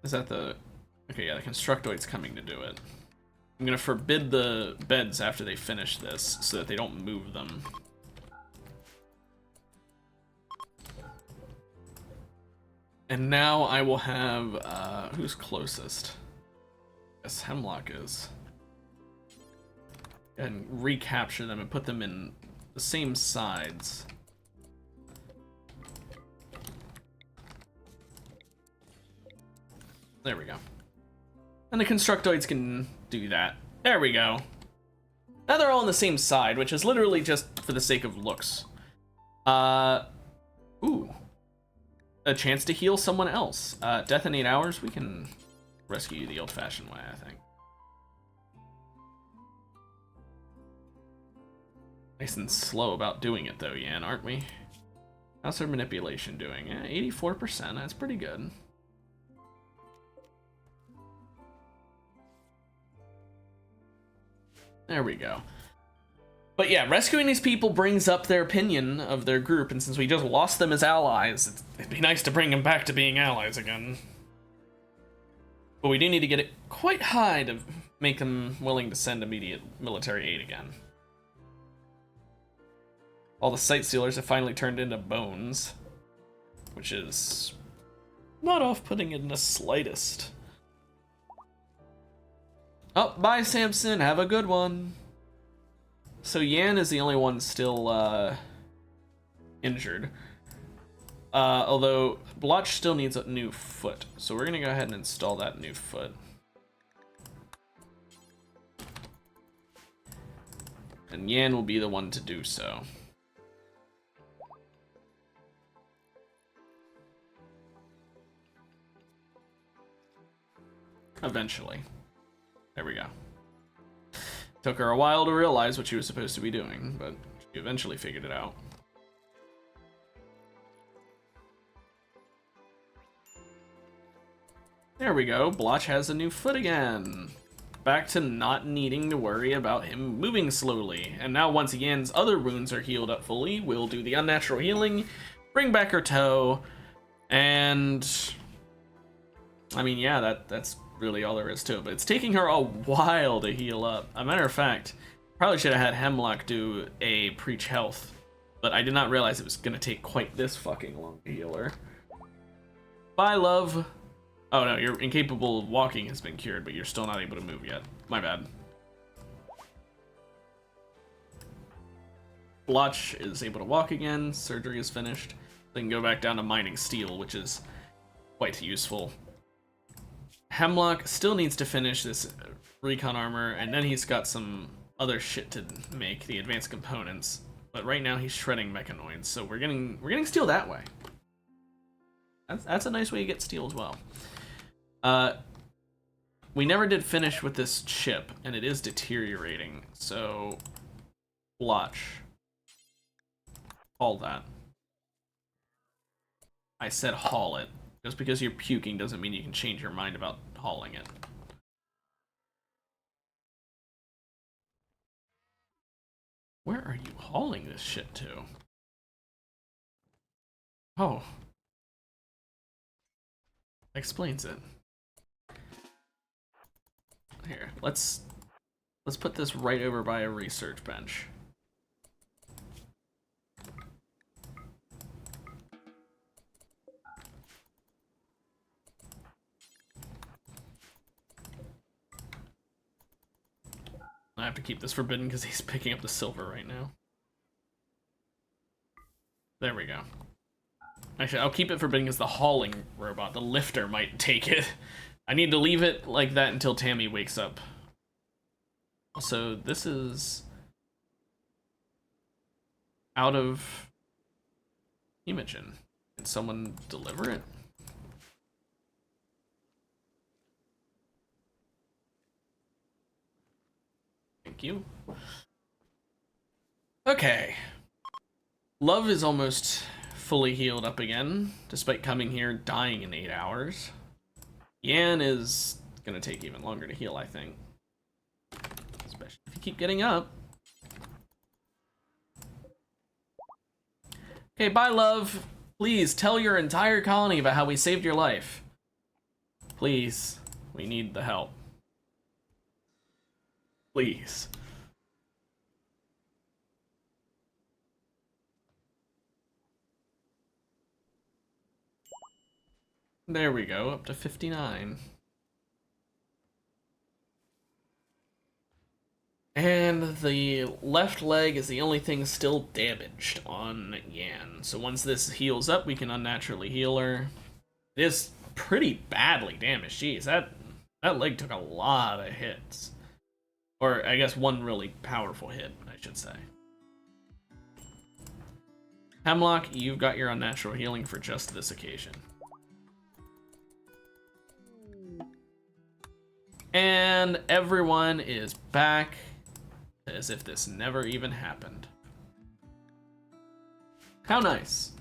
Is that the... Okay, yeah, the Constructoid's coming to do it. I'm gonna forbid the beds after they finish this so that they don't move them. And now I will have, who's closest? Yes, Hemlock is. And recapture them and put them in the same sides. There we go. And the Constructoids can do that. There we go. Now they're all on the same side, which is literally just for the sake of looks. Ooh. A chance to heal someone else. Death in 8 hours, we can rescue you the old-fashioned way, I think. Nice and slow about doing it, though, Yan, aren't we? How's her manipulation doing? Yeah, 84%, that's pretty good. There we go. But yeah, rescuing these people brings up their opinion of their group, and since we just lost them as allies, it'd be nice to bring them back to being allies again. But we do need to get it quite high to make them willing to send immediate military aid again. All the sight sealers have finally turned into bones, which is not off-putting in the slightest. Oh, bye Samson, have a good one. So Yan is the only one still injured. Although Blotch still needs a new foot, so we're gonna go ahead and install that new foot. And Yan will be the one to do so. Eventually. There we go. Took her a while to realize what she was supposed to be doing, but she eventually figured it out. There we go. Blotch has a new foot again. Back to not needing to worry about him moving slowly. And now once Yan's other wounds are healed up fully, we'll do the unnatural healing, bring back her toe, and I mean, yeah, that's really all there is to it, but it's taking her a while to heal up. A matter of fact, probably should have had Hemlock do a preach health, but I did not realize it was gonna take quite this fucking long to heal her. Bye, love. Oh no, you're incapable of walking has been cured, but you're still not able to move yet. My bad. Blotch is able to walk again, surgery is finished. They can go back down to mining steel, which is quite useful. Hemlock still needs to finish this recon armor, and then he's got some other shit to make, the advanced components. But right now he's shredding mechanoids, so we're getting steel that way. That's a nice way to get steel as well. We never did finish with this chip, and it is deteriorating, so Blotch. Haul that. I said haul it. Just because you're puking doesn't mean you can change your mind about hauling it. Where are you hauling this shit to? Oh. Explains it. Here, let's put this right over by a research bench. I have to keep this forbidden because he's picking up the silver right now. There we go. Actually, I'll keep it forbidden because the hauling robot, the lifter, might take it. I need to leave it like that until Tammy wakes up. Also, this is out of Imogen. Can someone deliver it? Thank you. Okay. Love is almost fully healed up again, despite coming here dying in 8 hours. Yan is gonna take even longer to heal, I think. Especially if you keep getting up. Okay, bye, love. Please tell your entire colony about how we saved your life. Please, we need the help. Please. There we go, up to 59. And the left leg is the only thing still damaged on Yan. So once this heals up, we can unnaturally heal her. It is pretty badly damaged. Jeez, that leg took a lot of hits. Or I guess one really powerful hit, I should say. Hemlock, you've got your unnatural healing for just this occasion. And everyone is back as if this never even happened. How nice.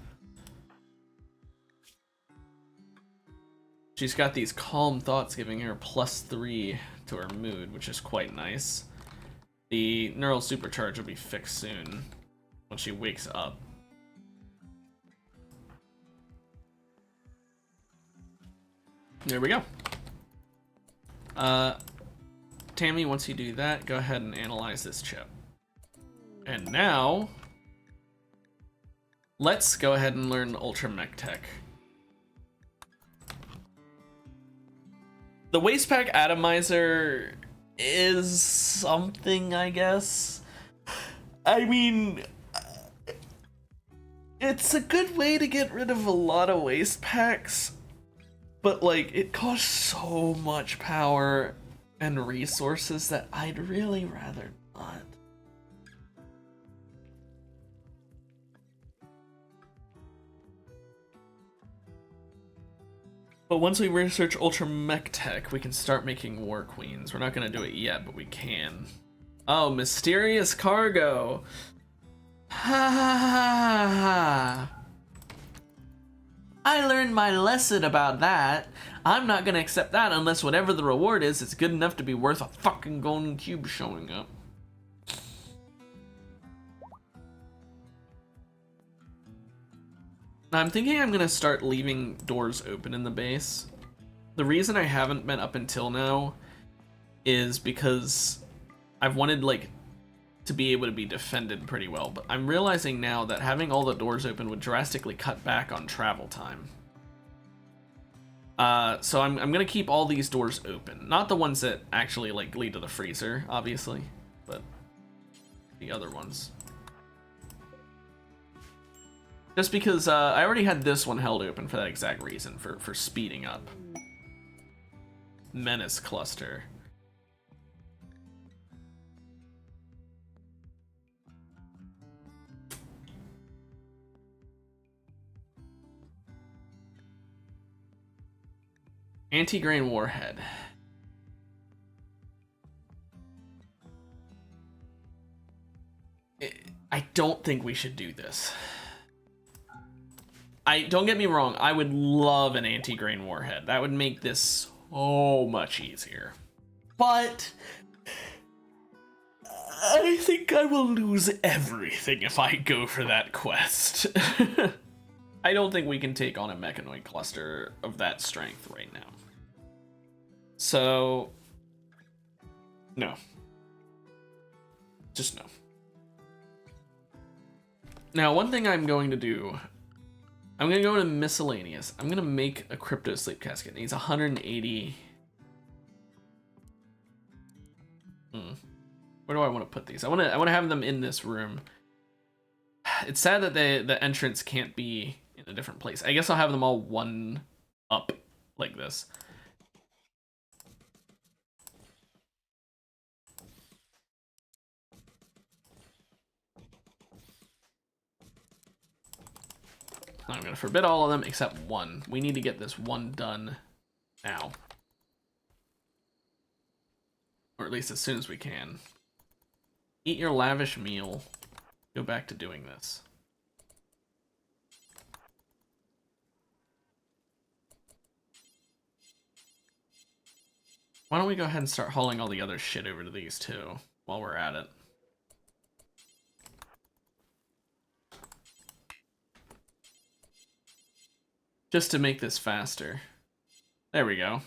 She's got these calm thoughts giving her +3 to her mood, which is quite nice. The neural supercharge will be fixed soon when she wakes up. There we go. Tammy, once you do that, go ahead and analyze this chip. And now, let's go ahead and learn Ultra Mech Tech. The Waste Pack Atomizer is something, I guess. I mean, it's a good way to get rid of a lot of waste packs, but like, it costs so much power and resources that I'd really rather not. But once we research Ultra Mech Tech, we can start making War Queens. We're not gonna do it yet, but we can. Oh, mysterious cargo. Ha ha ha ha. I learned my lesson about that. I'm not gonna accept that unless whatever the reward is, it's good enough to be worth a fucking golden cube showing up. Now, I'm thinking I'm gonna start leaving doors open in the base. The reason I haven't been up until now is because I've wanted, like, to be able to be defended pretty well, but I'm realizing now that having all the doors open would drastically cut back on travel time. So I'm gonna keep all these doors open. Not the ones that actually, like, lead to the freezer, obviously, but the other ones. Just because I already had this one held open for that exact reason, for speeding up. Menace Cluster. Anti-grain warhead. I don't think we should do this. Don't get me wrong, I would love an anti-grain warhead. That would make this so much easier. But I think I will lose everything if I go for that quest. I don't think we can take on a mechanoid cluster of that strength right now. So, no. Just no. Now, one thing I'm going to do, I'm going to go to miscellaneous. I'm going to make a crypto sleep casket. It needs 180. Where do I want to put these? I want to have them in this room. It's sad that the entrance can't be in a different place. I guess I'll have them all one up like this. I'm going to forbid all of them except one. We need to get this one done now. Or at least as soon as we can. Eat your lavish meal. Go back to doing this. Why don't we go ahead and start hauling all the other shit over to these two while we're at it. Just to make this faster. There we go.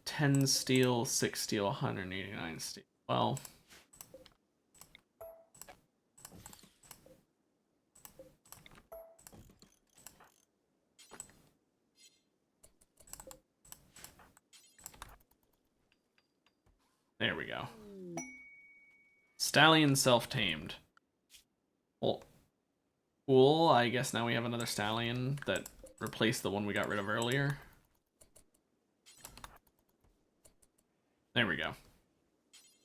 10 steel, 6 steel, 189 steel. Well, there we go. Stallion self-tamed. Well, cool. I guess now we have another stallion that replaced the one we got rid of earlier. There we go.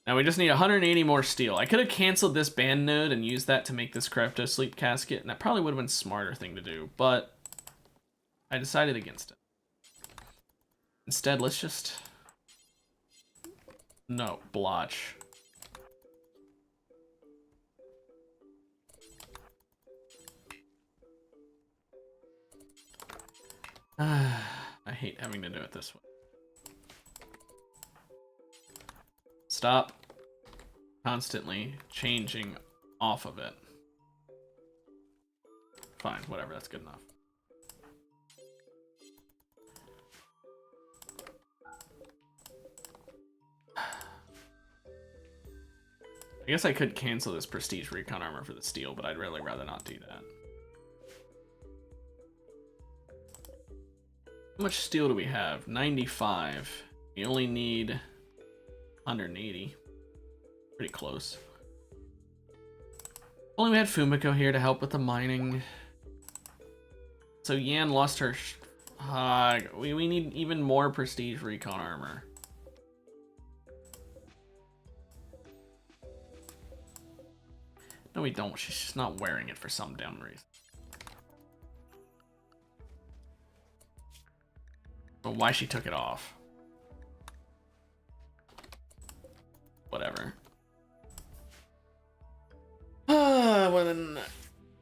Now we just need 180 more steel. I could have canceled this band node and used that to make this crypto sleep casket, and that probably would have been a smarter thing to do, but I decided against it. Instead, let's just... No, blotch. I hate having to do it this way. Stop constantly changing off of it. Fine, whatever, that's good enough. I guess I could cancel this Prestige Recon armor for the steel, but I'd really rather not do that. How much steel do we have? 95. We only need 180. Pretty close. Only we had Fumiko here to help with the mining. So Yan lost her... we need even more Prestige Recon armor. No, we don't. She's just not wearing it for some damn reason. But why she took it off? Whatever. Well then,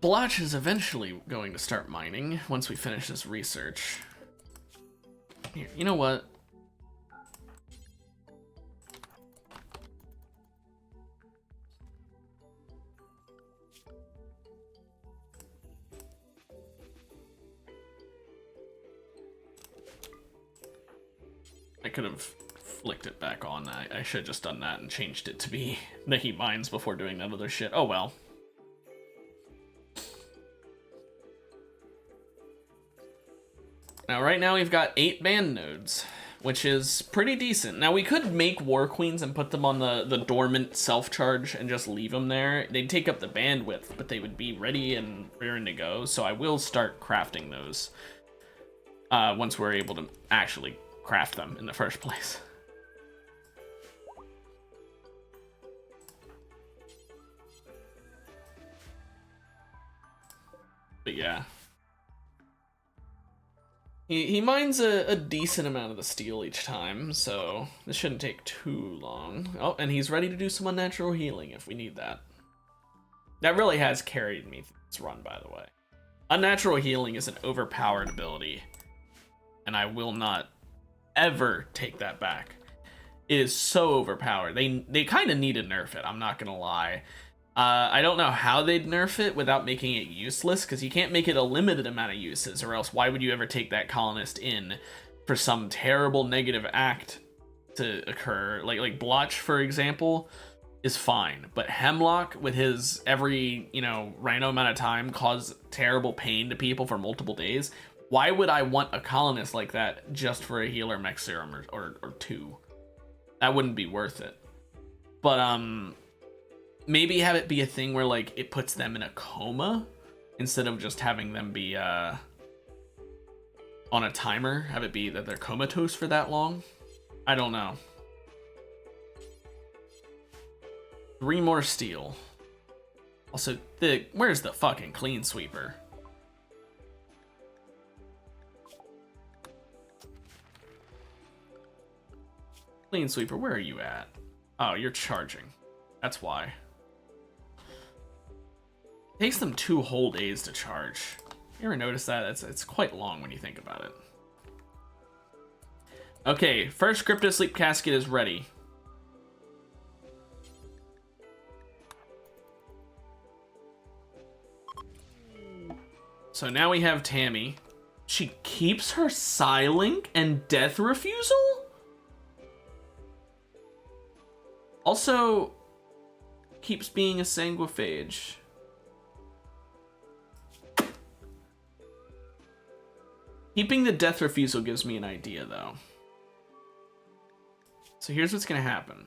Blotch is eventually going to start mining once we finish this research. Here, you know what? I could have flicked it back on. I should have just done that and changed it to be the heat mines before doing that other shit. Oh well. Now, right now we've got 8 band nodes, which is pretty decent. Now, we could make War Queens and put them on the dormant self-charge and just leave them there. They'd take up the bandwidth, but they would be ready and raring to go. So I will start crafting those once we're able to actually craft them in the first place. But yeah. He mines a decent amount of the steel each time, so this shouldn't take too long. Oh, and he's ready to do some unnatural healing if we need that. That really has carried me through this run, by the way. Unnatural healing is an overpowered ability, and I will not ever take that back. It is so overpowered. They kind of need to nerf it, I'm not gonna lie. I don't know how they'd nerf it without making it useless, because you can't make it a limited amount of uses, or else why would you ever take that colonist in for some terrible negative act to occur? Like Blotch, for example, is fine, but Hemlock, with his every, random amount of time cause terrible pain to people for multiple days, why would I want a colonist like that just for a healer mech serum or 2? That wouldn't be worth it. But, maybe have it be a thing where, like, it puts them in a coma instead of just having them be on a timer. Have it be that they're comatose for that long. I don't know. 3 more steel. Also, where's the fucking clean sweeper? Clean sweeper, where are you at? Oh, you're charging. That's why. Takes them 2 whole days to charge. You ever notice that? It's quite long when you think about it. Okay, first Crypto Sleep Casket is ready. So now we have Tammy. She keeps her Psylink and Death Refusal? Also, keeps being a Sanguiphage. Keeping the Death Refusal gives me an idea, though. So here's what's going to happen.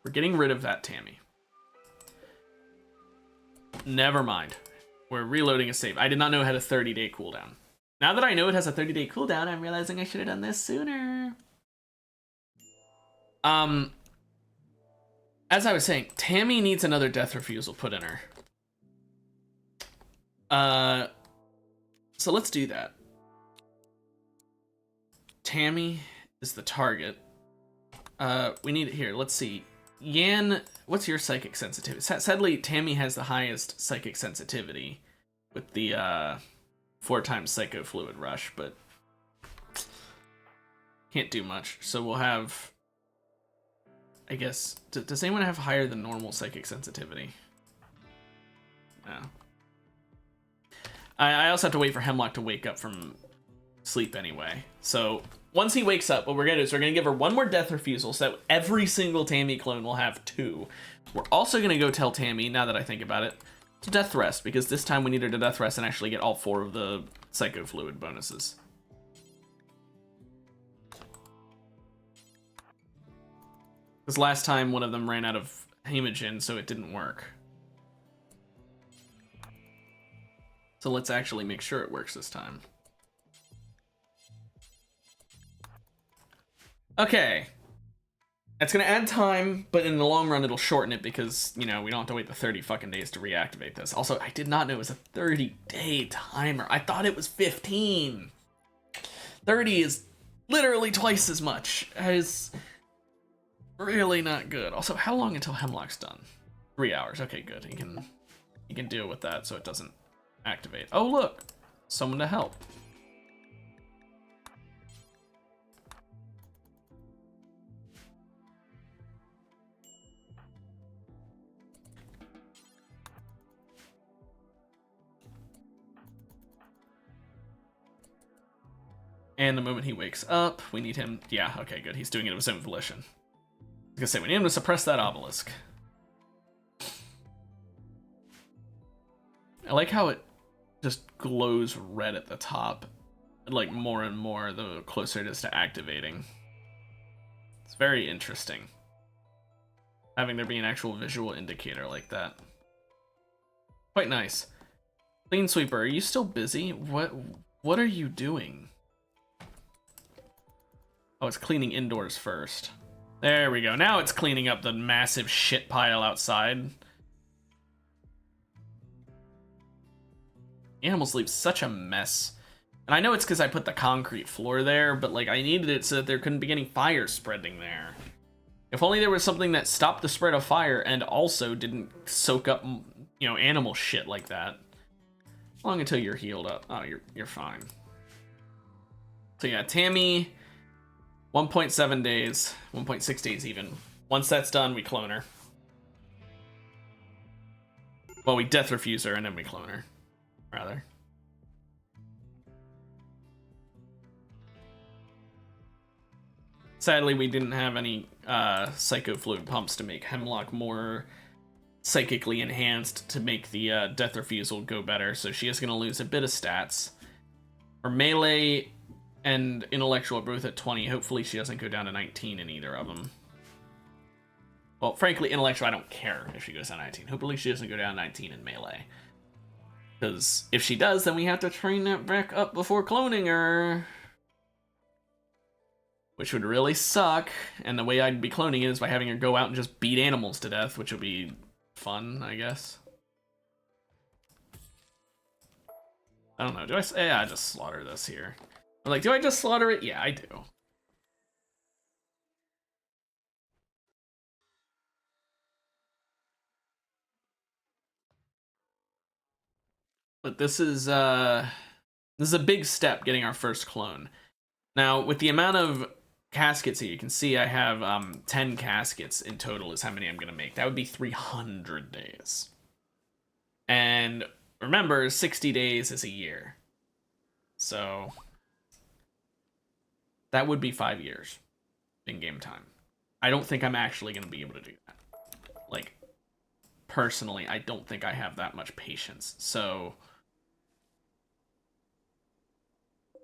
We're getting rid of that Tammy. Never mind. We're reloading a save. I did not know it had a 30-day cooldown. Now that I know it has a 30-day cooldown, I'm realizing I should have done this sooner. As I was saying, Tammy needs another Death Refusal put in her. So let's do that. Tammy is the target. We need it here. Let's see. Yan, what's your psychic sensitivity? Sadly, Tammy has the highest psychic sensitivity with the 4 times Psycho Fluid Rush, but can't do much. So we'll have, I guess, does anyone have higher than normal psychic sensitivity? No. I also have to wait for Hemlock to wake up from sleep anyway. So once he wakes up, what we're gonna do is we're gonna give her one more death refusal, so that every single Tammy clone will have 2. We're also gonna go tell Tammy, now that I think about it, to death rest, because this time we need her to death rest and actually get all 4 of the psycho fluid bonuses. Because last time one of them ran out of hemogen, so it didn't work. So let's actually make sure it works this time. Okay. It's gonna add time, but in the long run it'll shorten it because, you know, we don't have to wait the 30 fucking days to reactivate this. Also, I did not know it was a 30-day timer. I thought it was 15. 30 is literally twice as much. That is really not good. Also, how long until Hemlock's done? 3 hours. Okay, good. He can deal with that so it doesn't activate. Oh, look! Someone to help. And the moment he wakes up, we need him... Yeah, okay, good. He's doing it of his own volition. I was gonna say, we need him to suppress that obelisk. I like how it just glows red at the top. Like, more and more the closer it is to activating. It's very interesting. Having there be an actual visual indicator like that. Quite nice. Clean Sweeper, are you still busy? What are you doing? Oh, it's cleaning indoors first. There we go. Now it's cleaning up the massive shit pile outside. Animals leave such a mess. And I know it's because I put the concrete floor there, but like I needed it so that there couldn't be any fire spreading there. If only there was something that stopped the spread of fire and also didn't soak up, you know, animal shit like that. Long until you're healed up. Oh, you're fine. So yeah, Tammy, 1.7 days, 1.6 days even. Once that's done, we clone her. Well, we death refuse her and then we clone her, rather. Sadly, we didn't have any psycho fluid pumps to make Hemlock more psychically enhanced to make the death refusal go better, so she is going to lose a bit of stats. Her melee and intellectual are both at 20. Hopefully she doesn't go down to 19 in either of them. Well, frankly, intellectual, I don't care if she goes down to 19. Hopefully she doesn't go down to 19 in melee. Because if she does, then we have to train that back up before cloning her. Which would really suck. And the way I'd be cloning it is by having her go out and just beat animals to death, which would be fun, I guess. I don't know. Do I say I just slaughter this here? I'm like, do I just slaughter it? Yeah, I do. But this is a big step getting our first clone. Now, with the amount of caskets here, you can see I have 10 caskets in total is how many I'm going to make. That would be 300 days. And remember, 60 days is a year. So that would be 5 years in game time. I don't think I'm actually going to be able to do that. Like, personally, I don't think I have that much patience. So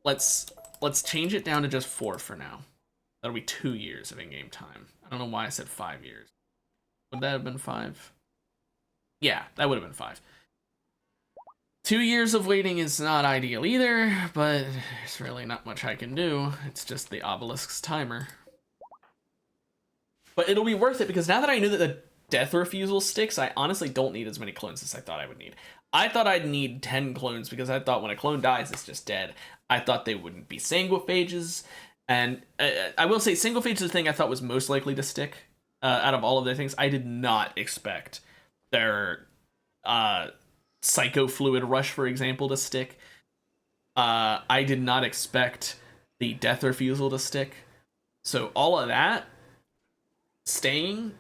let's change it down to just 4 for now. That'll be 2 years of in-game time. I don't know why I said 5 years. Would that have been 5? Yeah, that would have been 5. 2 years of waiting is not ideal either, but there's really not much I can do. It's just the obelisk's timer. But it'll be worth it because now that I knew that the death refusal sticks, I honestly don't need as many clones as I thought I would need. I thought I'd need 10 clones because I thought when a clone dies, it's just dead. I thought they wouldn't be sanguiphages. And I will say, sanguiphage is the thing I thought was most likely to stick out of all of their things. I did not expect their psycho fluid rush, for example, to stick. I did not expect the death refusal to stick. So all of that staying,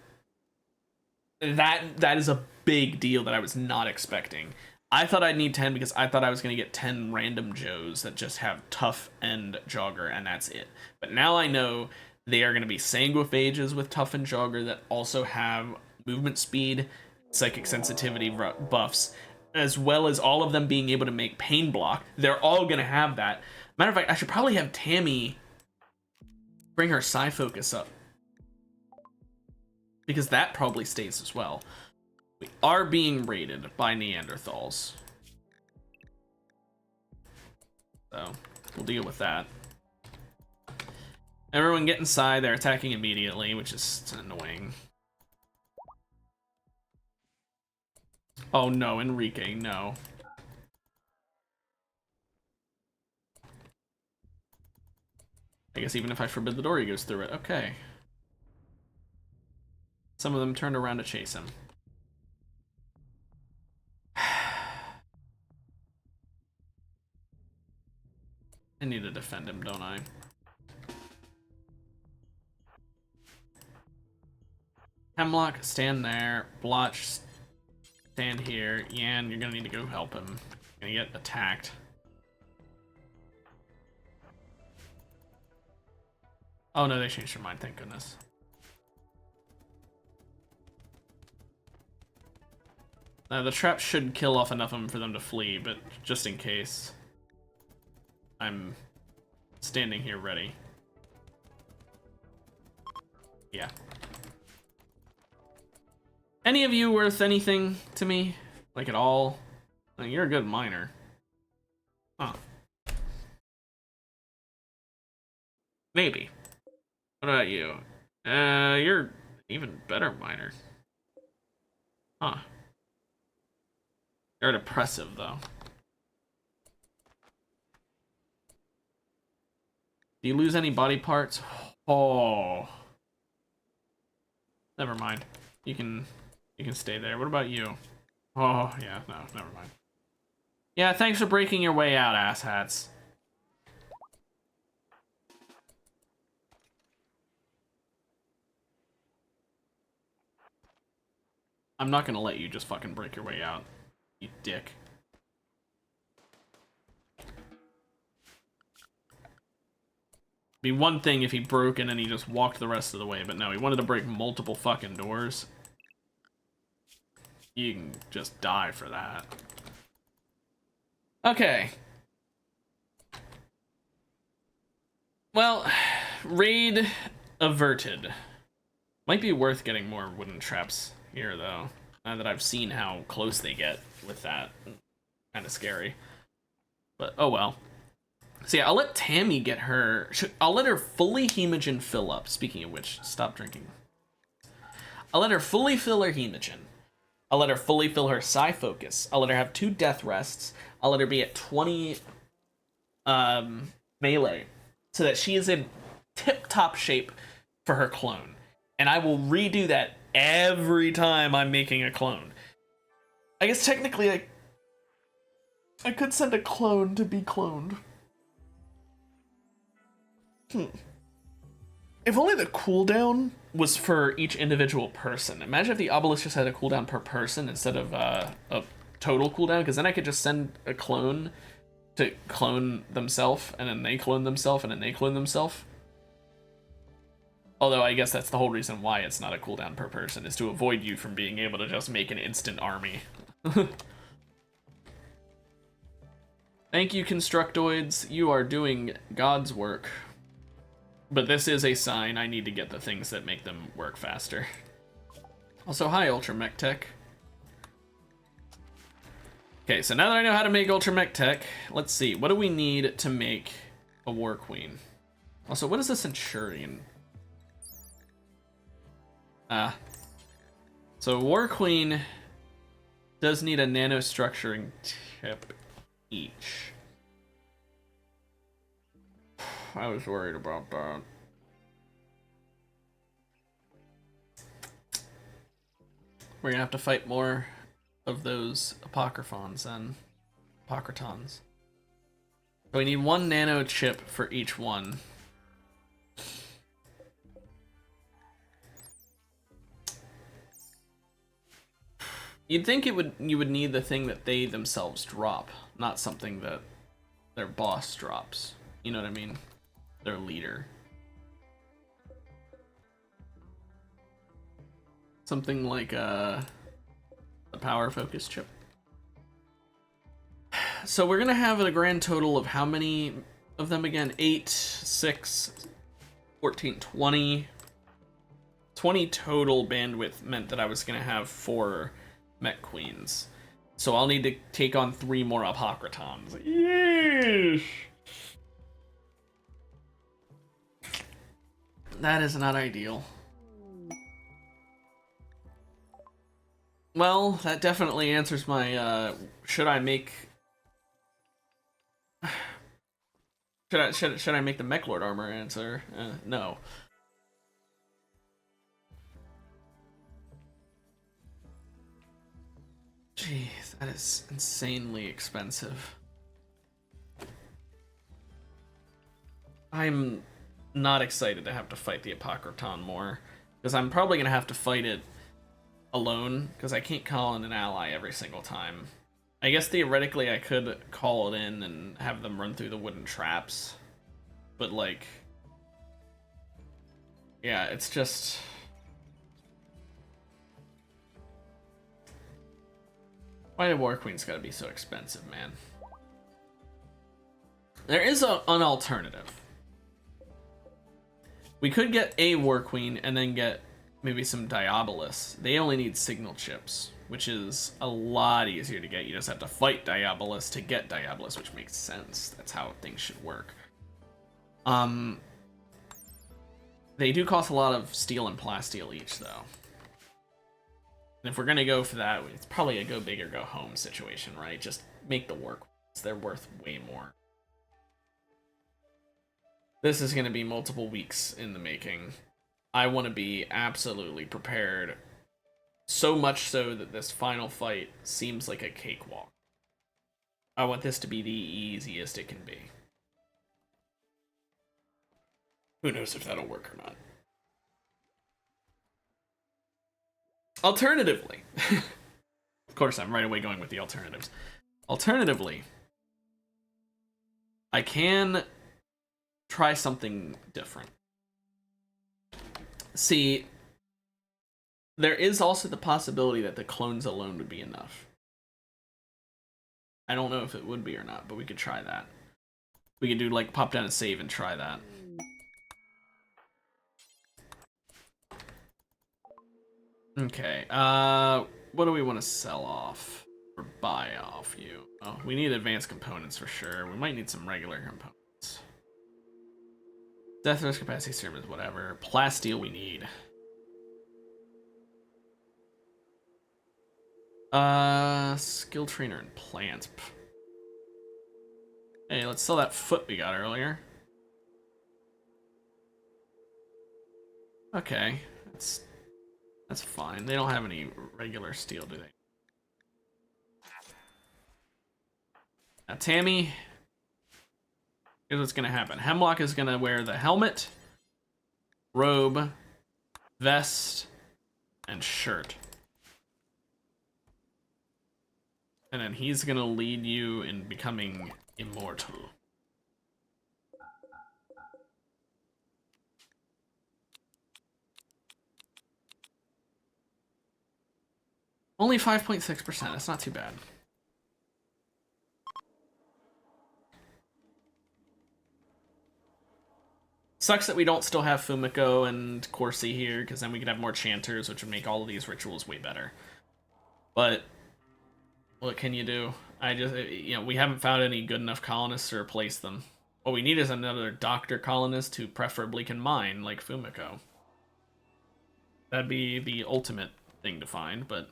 that is a big deal that I was not expecting. I thought I'd need 10 because I thought I was going to get 10 random Joes that just have Tough and Jogger, and that's it. But now I know they are going to be Sanguiphages with Tough and Jogger that also have movement speed, psychic sensitivity buffs, as well as all of them being able to make Pain Block. They're all going to have that. Matter of fact, I should probably have Tammy bring her Psi Focus up, because that probably stays as well. We are being raided by Neanderthals, so we'll deal with that. Everyone get inside. They're attacking immediately, which is annoying. Oh no, Enrique, no. I guess even if I forbid the door, he goes through it. Okay. Some of them turned around to chase him. I need to defend him, don't I? Hemlock, stand there. Blotch, stand here. Yan, you're gonna need to go help him. You're gonna get attacked. Oh no, they changed their mind, thank goodness. The trap should kill off enough of them for them to flee, but just in case, I'm standing here ready. Yeah. Any of you worth anything to me? Like at all? Like, you're a good miner. Huh. Maybe. What about you? You're even better miner. Huh. You're depressive, though. Do you lose any body parts? Oh. Never mind. You can stay there. What about you? Oh, yeah, no, never mind. Yeah, thanks for breaking your way out, asshats. I'm not gonna let you just fucking break your way out, you dick. Be one thing if he broke and then he just walked the rest of the way, but no, he wanted to break multiple fucking doors. You can just die for that. Okay. Well, raid averted. Might be worth getting more wooden traps here, though. Now that I've seen how close they get with that. Kind of scary. But, oh well. So yeah, I'll let Tammy get her... I'll let her fully Hemogen fill up. Speaking of which, stop drinking. I'll let her fully fill her Hemogen. I'll let her fully fill her Psi Focus. I'll let her have 2 Death Rests. I'll let her be at 20 melee. So that she is in tip-top shape for her clone. And I will redo that every time I'm making a clone. I guess technically I could send a clone to be cloned. If only the cooldown was for each individual person. Imagine if the obelisk just had a cooldown per person instead of a total cooldown, because then I could just send a clone to clone themselves, and then they clone themselves, and then they clone themselves. Although I guess that's the whole reason why it's not a cooldown per person, is to avoid you from being able to just make an instant army. Thank you, Constructoids. You are doing God's work. But this is a sign I need to get the things that make them work faster. Also, hi, Ultra Mech Tech. Okay, so now that I know how to make Ultra Mech Tech, let's see. What do we need to make a War Queen? Also, what is a Centurion? So War Queen does need a nanostructuring chip each. I was worried about that. We're gonna have to fight more of those Apocryphons and Apocrytons. So we need 1 nano chip for each one. You'd think you would need the thing that they themselves drop, not something that their boss drops. You know what I mean? Their leader. Something like a power focus chip. So we're gonna have a grand total of how many of them again? 8, 6, 14, 20. 20 total bandwidth meant that I was gonna have 4 Mech Queens. So I'll need to take on 3 more Apocrytons. Yeesh! That is not ideal. Well, that definitely answers my, should I make... Should I make the Mech Lord armor answer? No. Jeez, that is insanely expensive. I'm not excited to have to fight the Apocryton more, because I'm probably going to have to fight it alone, because I can't call in an ally every single time. I guess theoretically I could call it in and have them run through the wooden traps, but like... yeah, it's just... why did War Queen's gotta be so expensive, man? There is an alternative. We could get a War Queen and then get maybe some Diabolus. They only need signal chips, which is a lot easier to get. You just have to fight Diabolus to get Diabolus, which makes sense. That's how things should work. They do cost a lot of steel and plasteel each, though. And if we're gonna go for that, it's probably a go big or go home situation, right? Just make the War Queens. They're worth way more. This is gonna be multiple weeks in the making. I want to be absolutely prepared, so much so that this final fight seems like a cakewalk. I want this to be the easiest it can be. Who knows if that'll work or not. Alternatively, of course I'm right away going with the alternatives. Alternatively, I can try something different. See, there is also the possibility that the clones alone would be enough. I don't know if it would be or not, but we could try that. We could do like pop down and save and try that. Okay, what do we want to sell off or buy off you? Oh, we need advanced components for sure. We might need some regular components. Death risk capacity service, whatever. Plasteel we need. Skill trainer and plants. Hey, let's sell that foot we got earlier. Okay, that's fine. They don't have any regular steel, do they? Now, Tammy, here's what's gonna happen. Hemlock is gonna wear the helmet, robe, vest, and shirt. And then he's gonna lead you in becoming immortal. Only 5.6%, that's not too bad. Sucks that we don't still have Fumiko and Corsi here, because then we could have more Chanters, which would make all of these rituals way better. But what can you do? We haven't found any good enough colonists to replace them. What we need is another doctor colonist who preferably can mine, like Fumiko. That'd be the ultimate thing to find, but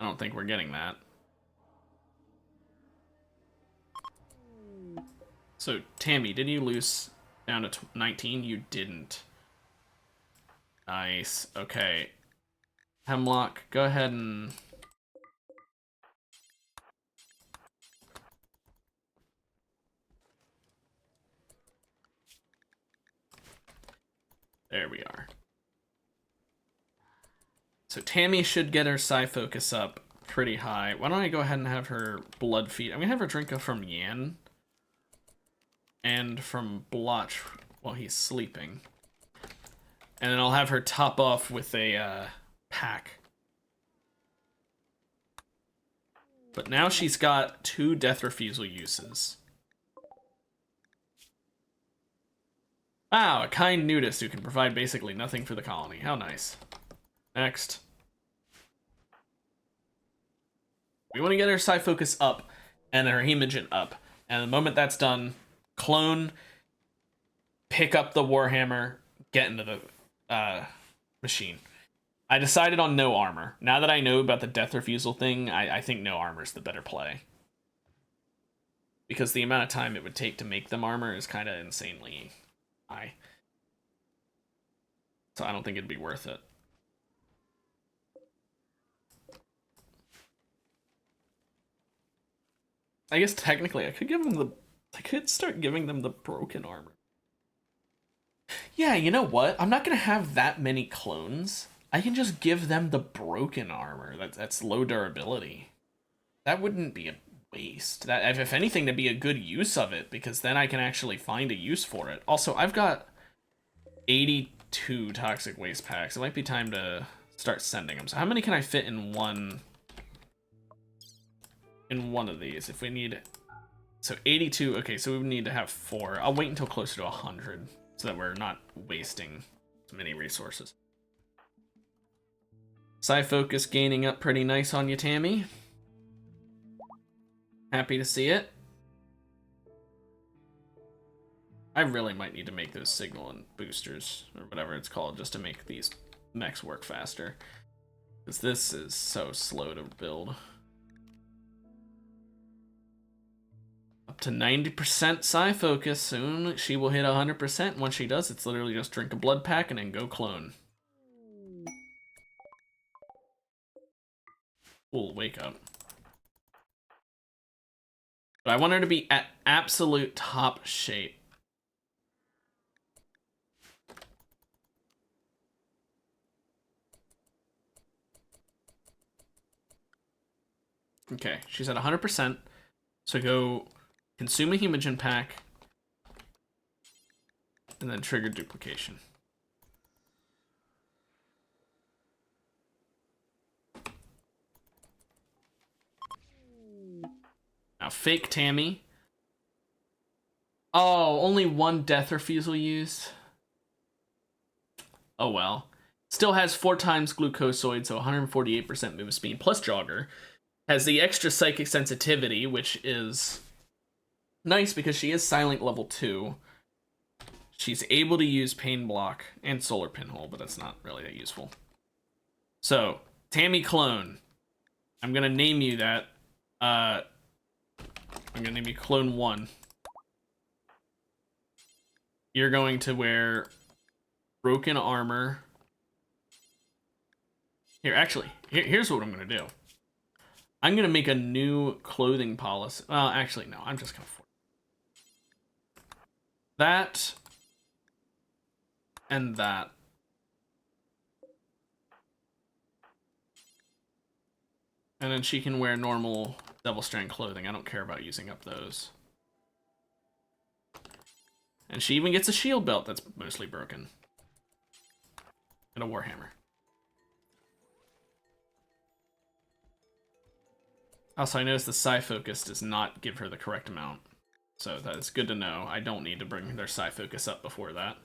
I don't think we're getting that. So, Tammy, did you lose down to 19? You didn't. Nice. Okay. Hemlock, go ahead and... there we are. So Tammy should get her psi focus up pretty high. Why don't I go ahead and have her blood feed? I'm gonna have her drink from Yan and from Blotch while he's sleeping. And then I'll have her top off with a pack. But now she's got 2 death refusal uses. Wow, a kind nudist who can provide basically nothing for the colony. How nice. Next. We want to get her psi focus up and her hemogen up. And the moment that's done, clone, pick up the Warhammer, get into the machine. I decided on no armor. Now that I know about the death refusal thing, I think no armor is the better play. Because the amount of time it would take to make them armor is kind of insanely high. So I don't think it'd be worth it. I guess technically I could start giving them the broken armor. Yeah, you know what? I'm not gonna have that many clones. I can just give them the broken armor. That's low durability. That wouldn't be a waste. That, if anything, to be a good use of it, because then I can actually find a use for it. Also, I've got 82 toxic waste packs. It might be time to start sending them. So how many can I fit in one of these? If we need... So 82, okay, so we would need to have 4. I'll wait until closer to 100, so that we're not wasting too many resources. Psi focus gaining up pretty nice on you, Tammy. Happy to see it. I really might need to make those signal and boosters, or whatever it's called, just to make these mechs work faster. Because this is so slow to build. Up to 90% psi focus. Soon she will hit 100%. Once she does, it's literally just drink a blood pack and then go clone. Cool, wake up. But I want her to be at absolute top shape. Okay, she's at 100%. So go consume a hemogen pack. And then trigger duplication. Now fake Tammy. Oh, only 1 death refusal used. Oh well. Still has 4 times glucosoid, so 148% move speed plus jogger. Has the extra psychic sensitivity, which is nice because she is silent level 2. She's able to use pain block and solar pinhole, but that's not really that useful. So, Tammy Clone. I'm gonna name you that. I'm gonna name you Clone 1. You're going to wear broken armor. Here, actually, here's what I'm gonna do. I'm gonna make a new clothing policy. Well, actually, no. I'm just gonna that and that. And then she can wear normal double strand clothing. I don't care about using up those. And she even gets a shield belt that's mostly broken. And a warhammer. Also, I noticed the psi focus does not give her the correct amount. So that is good to know. I don't need to bring their psi focus up before that.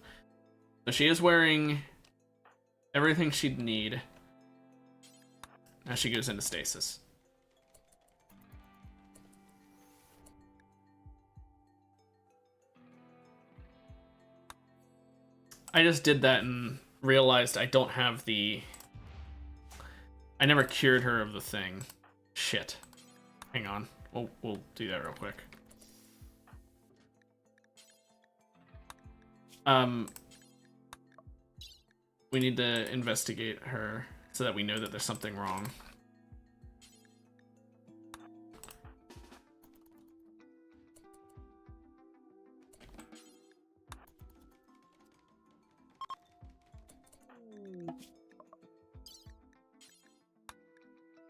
So she is wearing everything she'd need. Now she goes into stasis. I just did that and realized I don't have the... I never cured her of the thing. Shit. Hang on. We'll do that real quick. We need to investigate her so that we know that there's something wrong.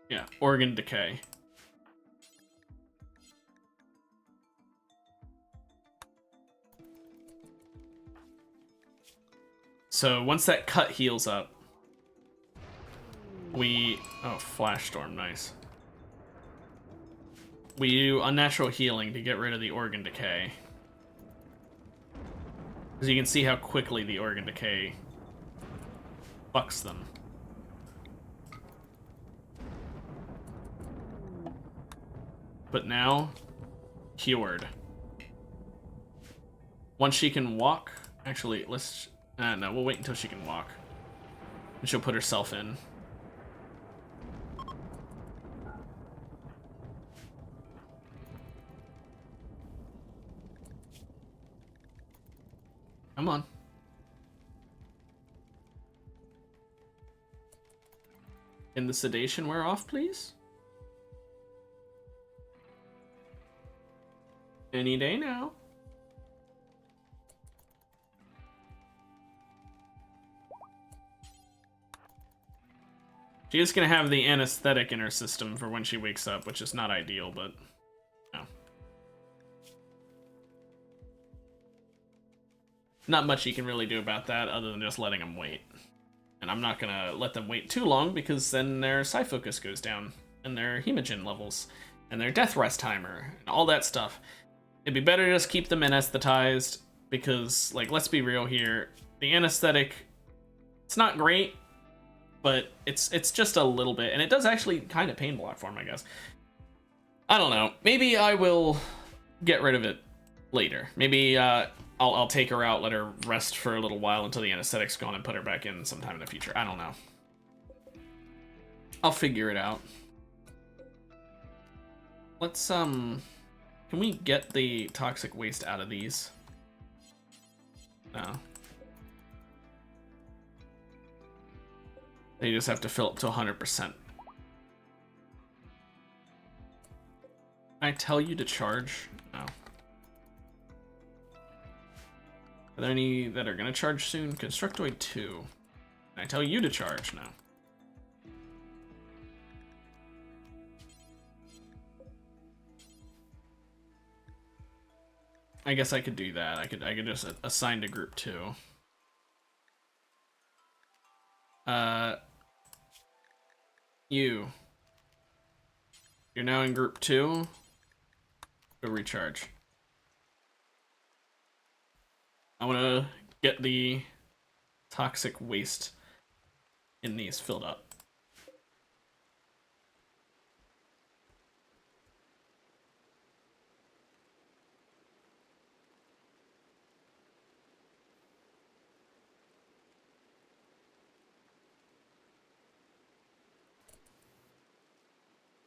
Yeah, organ decay. So once that cut heals up, oh, flash storm, nice. We do unnatural healing to get rid of the organ decay. Because you can see how quickly the organ decay fucks them. But now, cured. Once she can walk, actually, let's, no, we'll wait until she can walk. And she'll put herself in. Come on. Can the sedation wear off, please? Any day now. She is gonna have the anesthetic in her system for when she wakes up, which is not ideal, but no. Not much you can really do about that other than just letting them wait. And I'm not gonna let them wait too long because then their psi focus goes down and their hemogen levels and their death rest timer and all that stuff. It'd be better to just keep them anesthetized because, like, let's be real here. The anesthetic, it's not great, but it's just a little bit, and it does actually kind of pain block for him, I guess. I don't know. Maybe I will get rid of it later. Maybe I'll take her out, let her rest for a little while until the anesthetic's gone, and put her back in sometime in the future. I don't know. I'll figure it out. Let's can we get the toxic waste out of these? No. They just have to fill up to 100%. I tell you to charge? No. Are there any that are gonna charge soon? Constructoid 2. I tell you to charge? No. I guess I could do that. I could just assign to group 2. You're now in group 2. Go recharge. I want to get the toxic waste in these filled up.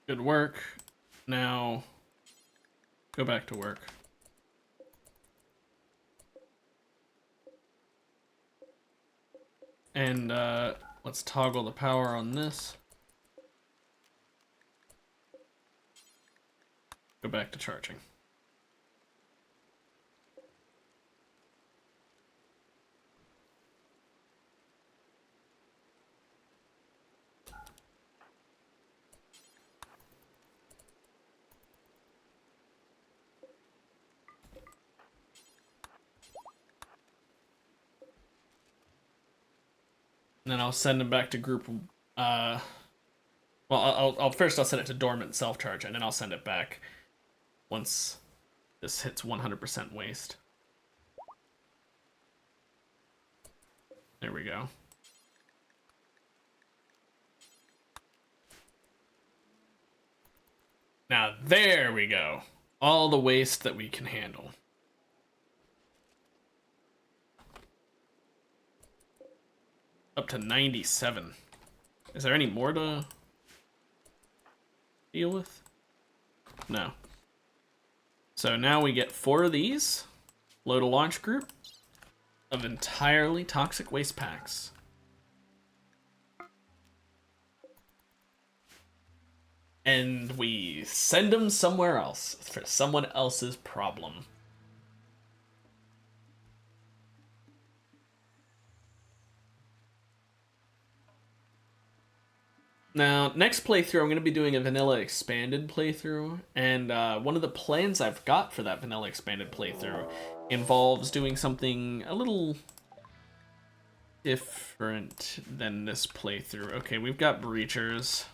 Good work. Now, go back to work. And let's toggle the power on this. Go back to charging. And then I'll send them back to group. Well, I'll first send it to dormant self-charge, and then I'll send it back once this hits 100% waste. There we go. Now there we go. All the waste that we can handle. Up to 97. Is there any more to deal with? No. So now we get 4 of these. Load a launch group of entirely toxic waste packs. And we send them somewhere else for someone else's problem. Now, next playthrough, I'm going to be doing a vanilla expanded playthrough, and one of the plans I've got for that vanilla expanded playthrough involves doing something a little different than this playthrough. Okay, we've got breachers.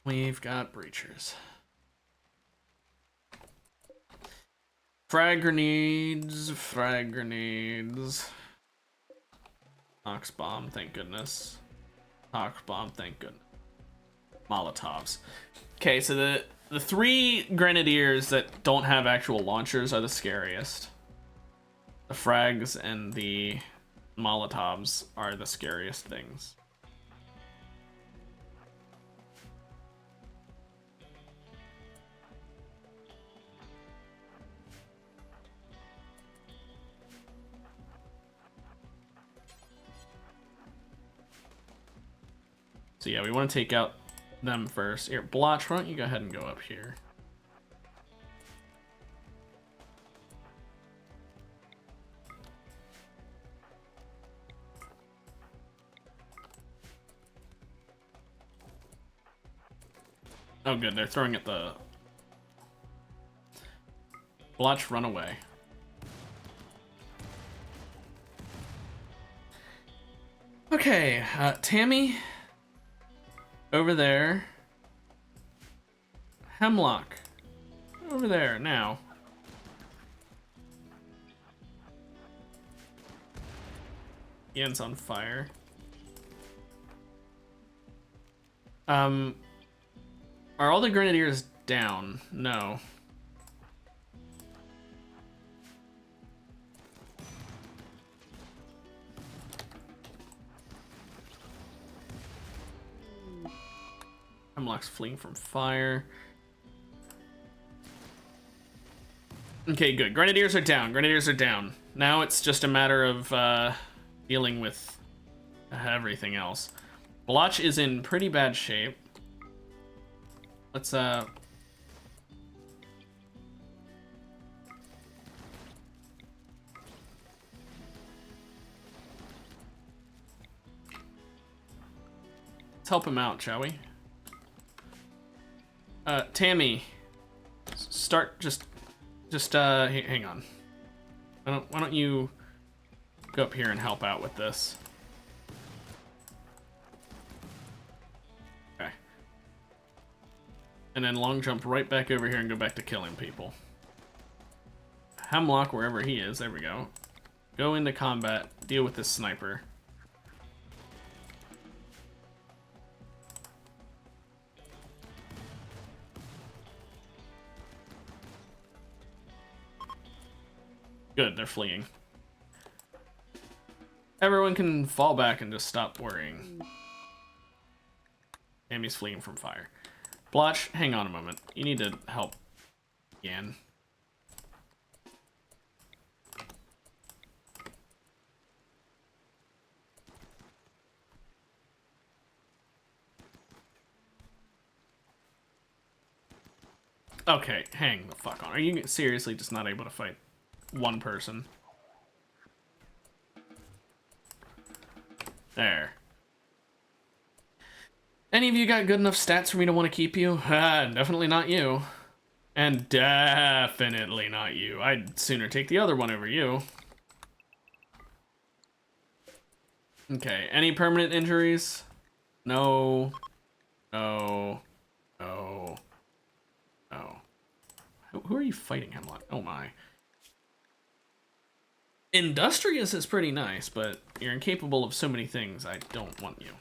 We've got breachers. Frag grenades, frag grenades. Ox bomb, thank goodness. Ox bomb, thank goodness. Molotovs. Okay, so the three grenadiers that don't have actual launchers are the scariest. The frags and the Molotovs are the scariest things. So yeah, we want to take out them first. Here, Blotch, why don't you go ahead and go up here? Oh good, they're throwing at the... Blotch, run away. Okay, Tammy... over there. Hemlock. Over there, now. Ian's on fire. Are all the grenadiers down? No. Hemlock's fleeing from fire. Okay, good. Grenadiers are down. Grenadiers are down. Now it's just a matter of dealing with everything else. Blotch is in pretty bad shape. Let's let's help him out, shall we? Tammy, start just hang on. Why don't you go up here and help out with this? Okay. And then long jump right back over here and go back to killing people. Hemlock, wherever he is, there we go. Go into combat, deal with this sniper. Good, they're fleeing. Everyone can fall back and just stop worrying. Tammy's fleeing from fire. Blotch, hang on a moment. You need to help again. Okay, hang the fuck on. Are you seriously just not able to fight one person? There. Any of you got good enough stats for me to want to keep you? Definitely not you. And definitely not you. I'd sooner take the other one over you. Okay, any permanent injuries? No. No. No. No. Who are you fighting, Hemlock? Oh my. Industrious is pretty nice, but you're incapable of so many things. I don't want you.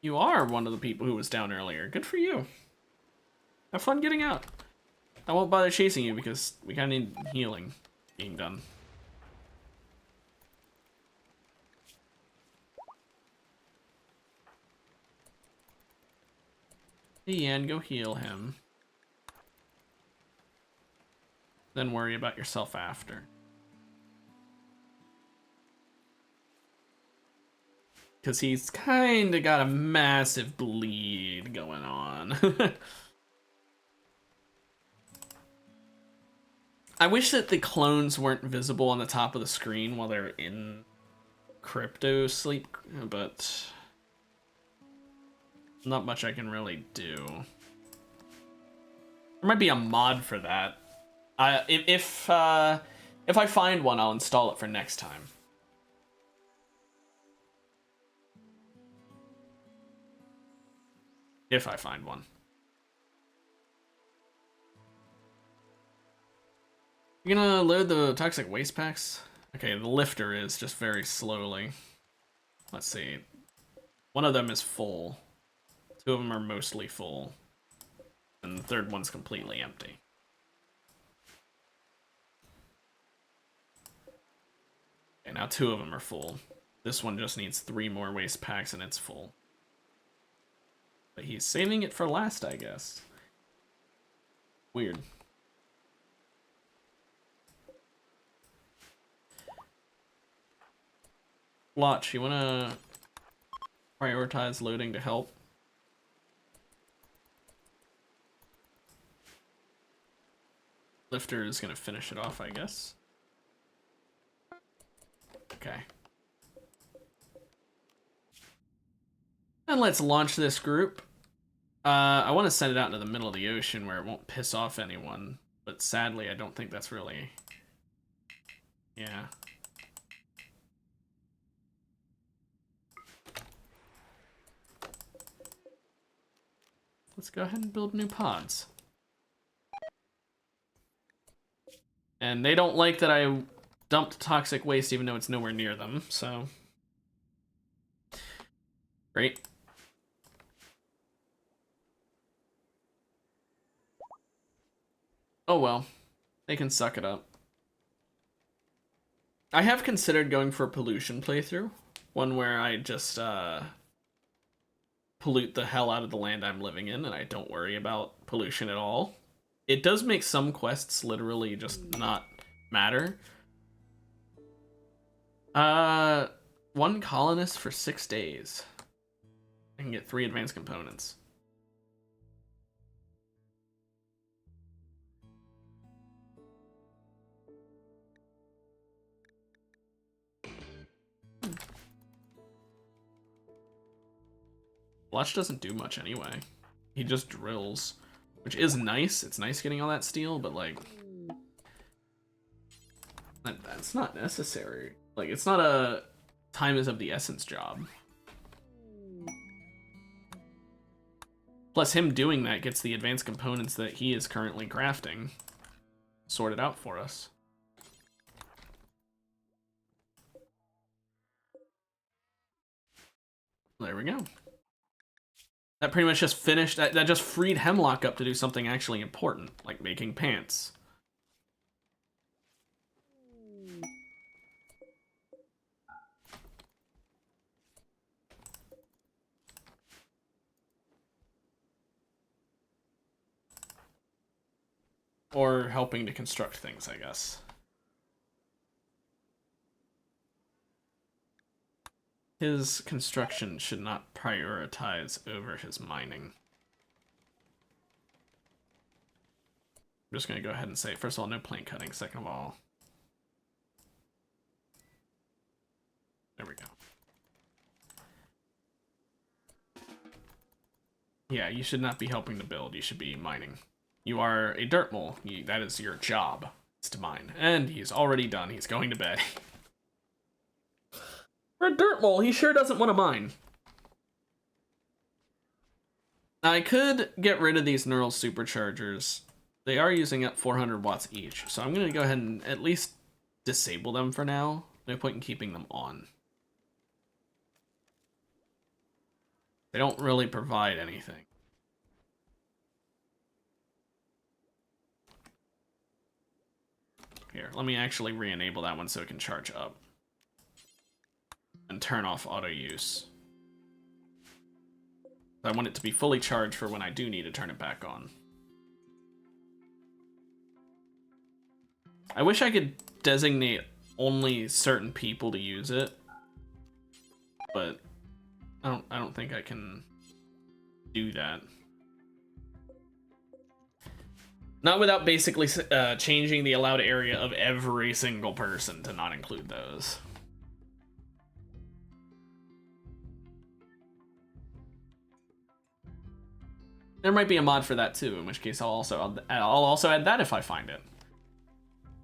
You are one of the people who was down earlier. Good for you. Have fun getting out. I won't bother chasing you because we kind of need healing being done. Ian, go heal him. Then worry about yourself after. Because he's kind of got a massive bleed going on. I wish that the clones weren't visible on the top of the screen while they're in crypto sleep, but not much I can really do. There might be a mod for that. If I find one, I'll install it for next time. If I find one. You gonna load the toxic waste packs? Okay, the lifter is just very slowly. Let's see. One of them is full. Two of them are mostly full. And the third one's completely empty. Okay, now two of them are full. This one just needs 3 more waste packs and it's full. But he's saving it for last, I guess. Weird. Lotch, you wanna prioritize loading to help? Lifter is gonna finish it off, I guess. Okay. And let's launch this group. I want to send it out into the middle of the ocean where it won't piss off anyone, but sadly I don't think that's really... Yeah. Let's go ahead and build new pods. And they don't like that I dumped toxic waste even though it's nowhere near them, so... Great. Oh well. They can suck it up. I have considered going for a pollution playthrough. One where I just, pollute the hell out of the land I'm living in and I don't worry about pollution at all. It does make some quests literally just not matter. 1 colonist for 6 days. I can get 3 advanced components. Blotch doesn't do much anyway. He just drills, which is nice. It's nice getting all that steel, but like, that's not necessary. Like, it's not a time is of the essence job. Plus, him doing that gets the advanced components that he is currently crafting sorted out for us. There we go. That pretty much just finished, that just freed Hemlock up to do something actually important, like making pants. Or helping to construct things, I guess. His construction should not prioritize over his mining. I'm just gonna go ahead and say, first of all, no plant cutting. Second of all, there we go. Yeah, you should not be helping to build. You should be mining. You are a dirt mole. That is your job. It's to mine. And he's already done. He's going to bed. For a dirt mole, he sure doesn't want to mine. I could get rid of these neural superchargers. They are using up 400 watts each, so I'm going to go ahead and at least disable them for now. No point in keeping them on. They don't really provide anything. Here, let me actually re-enable that one so it can charge up. And turn off auto use. I want it to be fully charged for when I do need to turn it back on. I wish I could designate only certain people to use it, but I don't think I can do that. Not without basically changing the allowed area of every single person to not include those. There might be a mod for that too, in which case I'll also add that if I find it.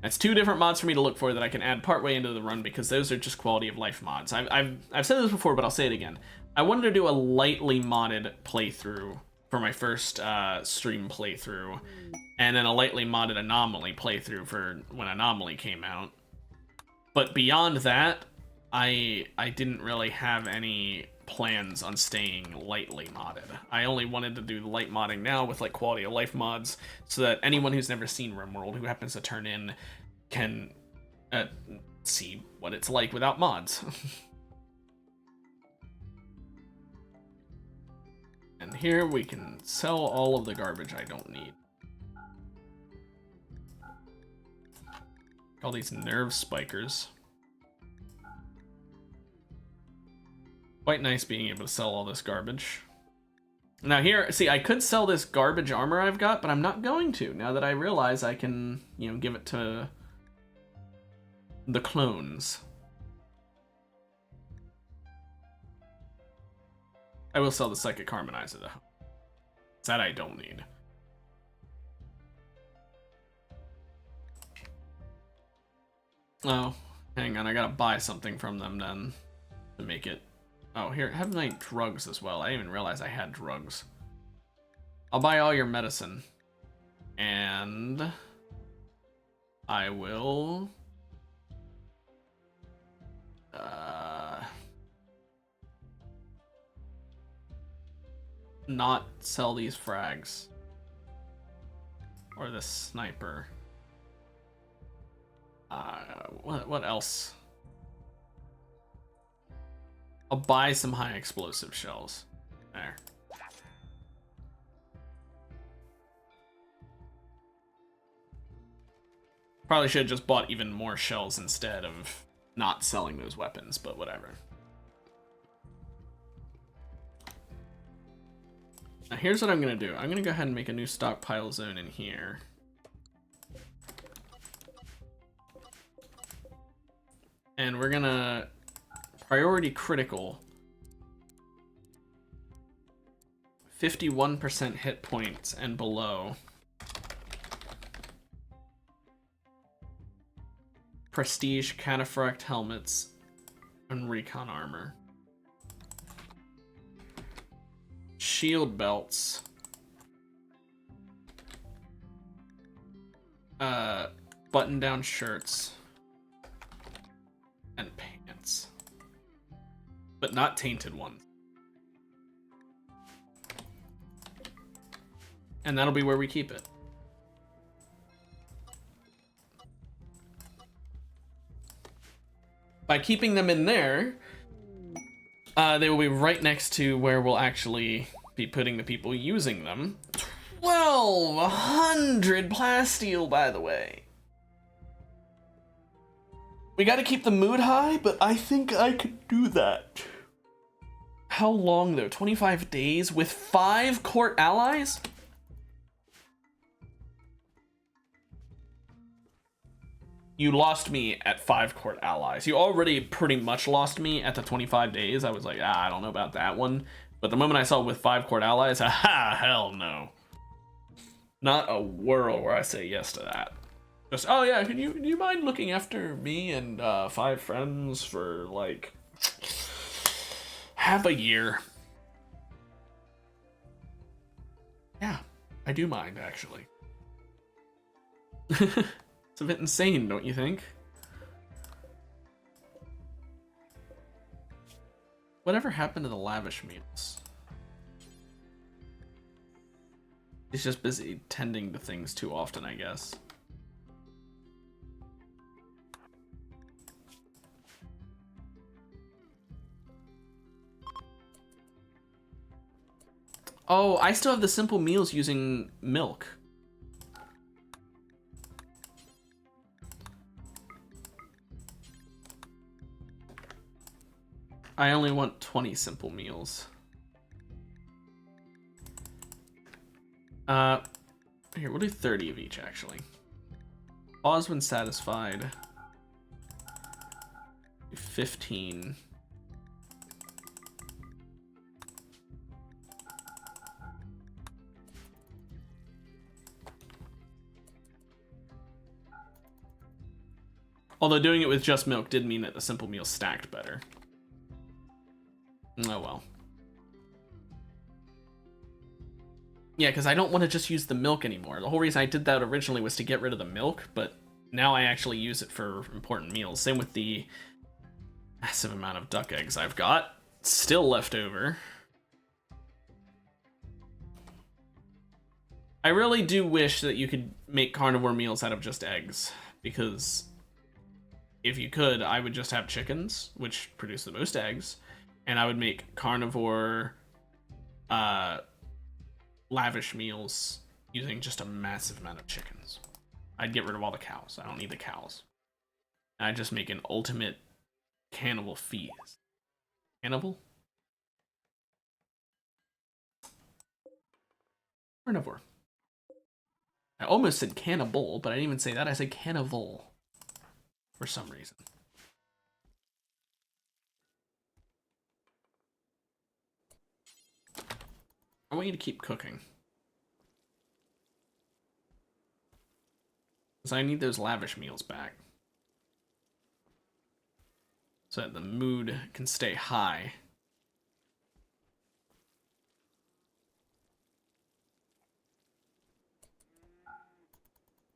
That's 2 different mods for me to look for that I can add partway into the run, because those are just quality of life mods. I've said this before, but I'll say it again. I wanted to do a lightly modded playthrough for my first stream playthrough, and then a lightly modded Anomaly playthrough for when Anomaly came out. But beyond that, I didn't really have any plans on staying lightly modded. I only wanted to do the light modding now with like quality of life mods, so that anyone who's never seen Rimworld who happens to turn in can see what it's like without mods. And here we can sell all of the garbage I don't need. All these nerve spikers. Quite nice being able to sell all this garbage. Now here, see, I could sell this garbage armor I've got, but I'm not going to, now that I realize I can, you know, give it to the clones. I will sell the Psychic Harmonizer, though. That I don't need. Oh, hang on, I gotta buy something from them then to make it. Oh, here, have my drugs as well. I didn't even realize I had drugs. I'll buy all your medicine. And I will not sell these frags. Or the sniper. What else? I'll buy some high explosive shells. There. Probably should have just bought even more shells instead of not selling those weapons, but whatever. Now here's what I'm gonna do. I'm gonna go ahead and make a new stockpile zone in here. And we're gonna priority critical. 51% hit points and below. Prestige cataphract helmets and recon armor. Shield belts. Button down shirts. And pants. But not tainted ones. And that'll be where we keep it. By keeping them in there, they will be right next to where we'll actually be putting the people using them. 1,200 plasteel, by the way. We gotta keep the mood high, but I think I could do that. How long, though? 25 days with 5 court allies? You lost me at 5 court allies. You already pretty much lost me at the 25 days. I was like, I don't know about that one. But the moment I saw with 5 court allies, hell no. Not a whirl where I say yes to that. Just, oh yeah, do you mind looking after me and 5 friends for like half a year? Yeah, I do mind actually. It's a bit insane, don't you think? Whatever happened to the lavish meals? He's just busy tending to things too often, I guess. Oh, I still have the simple meals using milk. I only want 20 simple meals. Here, we'll do 30 of each, actually. Pause when satisfied. 15. Although doing it with just milk did mean that the simple meal stacked better. Oh well. Yeah, because I don't want to just use the milk anymore. The whole reason I did that originally was to get rid of the milk, but now I actually use it for important meals. Same with the massive amount of duck eggs I've got. Still left over. I really do wish that you could make carnivore meals out of just eggs, because if you could, I would just have chickens, which produce the most eggs, and I would make carnivore lavish meals using just a massive amount of chickens. I'd get rid of all the cows. I don't need the cows. And I'd just make an ultimate cannibal feast. Cannibal? Carnivore. I almost said cannibal, but I didn't even say that. I said cannibal for some reason. I want you to keep cooking. Because I need those lavish meals back. So that the mood can stay high.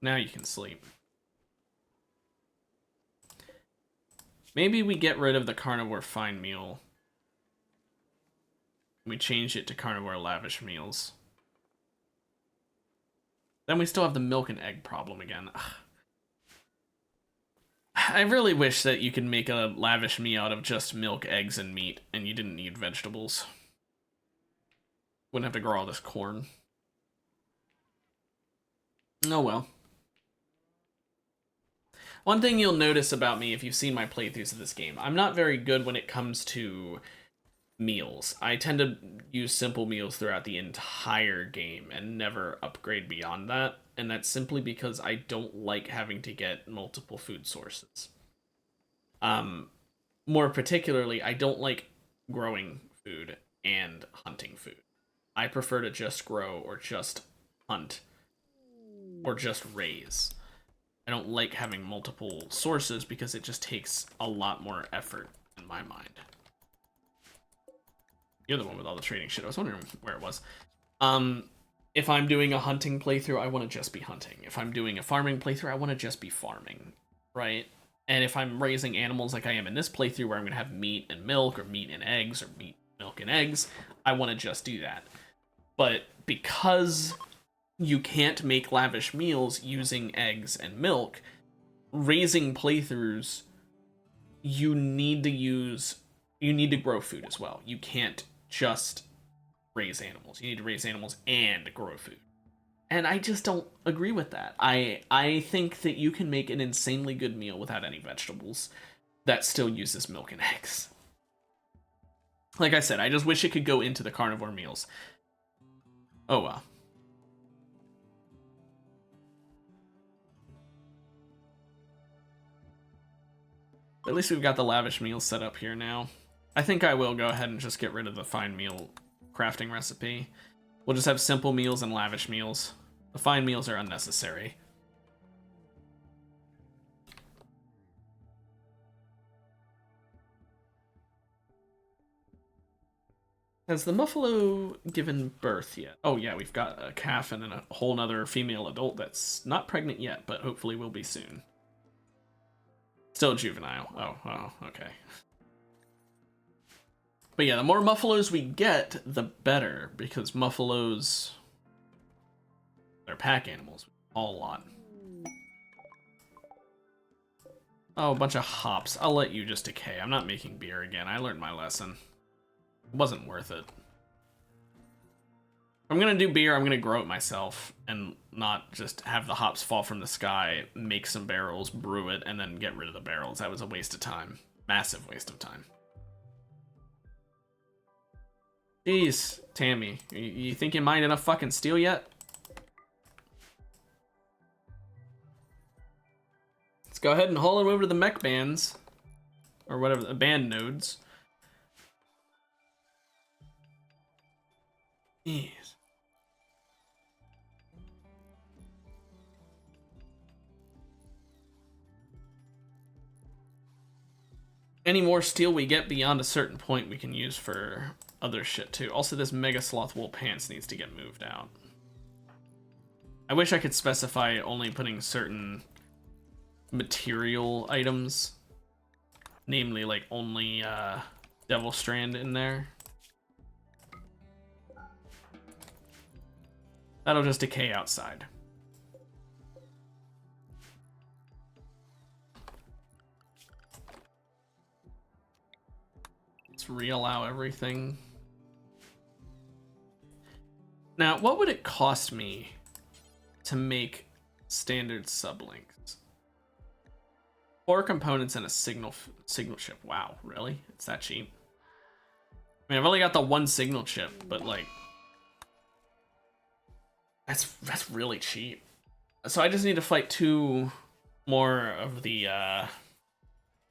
Now you can sleep. Maybe we get rid of the carnivore fine meal. We change it to carnivore lavish meals. Then we still have the milk and egg problem again. Ugh. I really wish that you could make a lavish meal out of just milk, eggs, and meat, and you didn't need vegetables. Wouldn't have to grow all this corn. Oh well. One thing you'll notice about me if you've seen my playthroughs of this game, I'm not very good when it comes to meals. I tend to use simple meals throughout the entire game and never upgrade beyond that, and that's simply because I don't like having to get multiple food sources. More particularly, I don't like growing food and hunting food. I prefer to just grow or just hunt or just raise. I don't like having multiple sources because it just takes a lot more effort in my mind. You're the one with all the trading shit. I was wondering where it was. If I'm doing a hunting playthrough, I want to just be hunting. If I'm doing a farming playthrough, I want to just be farming, right? And if I'm raising animals like I am in this playthrough where I'm going to have meat and milk or meat and eggs or meat, milk and eggs, I want to just do that. But because you can't make lavish meals using eggs and milk, raising playthroughs, you need to grow food as well. You can't just raise animals. You need to raise animals and grow food. And I just don't agree with that. I think that you can make an insanely good meal without any vegetables that still uses milk and eggs. Like I said, I just wish it could go into the carnivore meals. Oh well. At least we've got the lavish meals set up here now. I think I will go ahead and just get rid of the fine meal crafting recipe. We'll just have simple meals and lavish meals. The fine meals are unnecessary. Has the Muffalo given birth yet? Oh yeah, we've got a calf and then a whole nother female adult that's not pregnant yet, but hopefully will be soon. Still juvenile. Oh, okay. But yeah, the more Muffalos we get, the better, because Muffalos, they're pack animals. A lot. Oh, a bunch of hops. I'll let you just decay. I'm not making beer again. I learned my lesson. It wasn't worth it. If I'm gonna do beer, I'm gonna grow it myself and not just have the hops fall from the sky, make some barrels, brew it, and then get rid of the barrels. That was a waste of time. Massive waste of time. Jeez, Tammy, you think you mined enough fucking steel yet? Let's go ahead and haul it over to the mech bands. Or whatever, the band nodes. Jeez. Any more steel we get beyond a certain point we can use for other shit too. Also, this Mega Sloth wool pants needs to get moved out. I wish I could specify only putting certain material items, namely like only Devil Strand in there. That'll just decay outside. Let's reallow everything. Now, what would it cost me to make standard sublinks? 4 components and a signal chip. Wow, really? It's that cheap? I mean, I've only got the 1 signal chip, but like, that's really cheap. So I just need to fight 2 more of the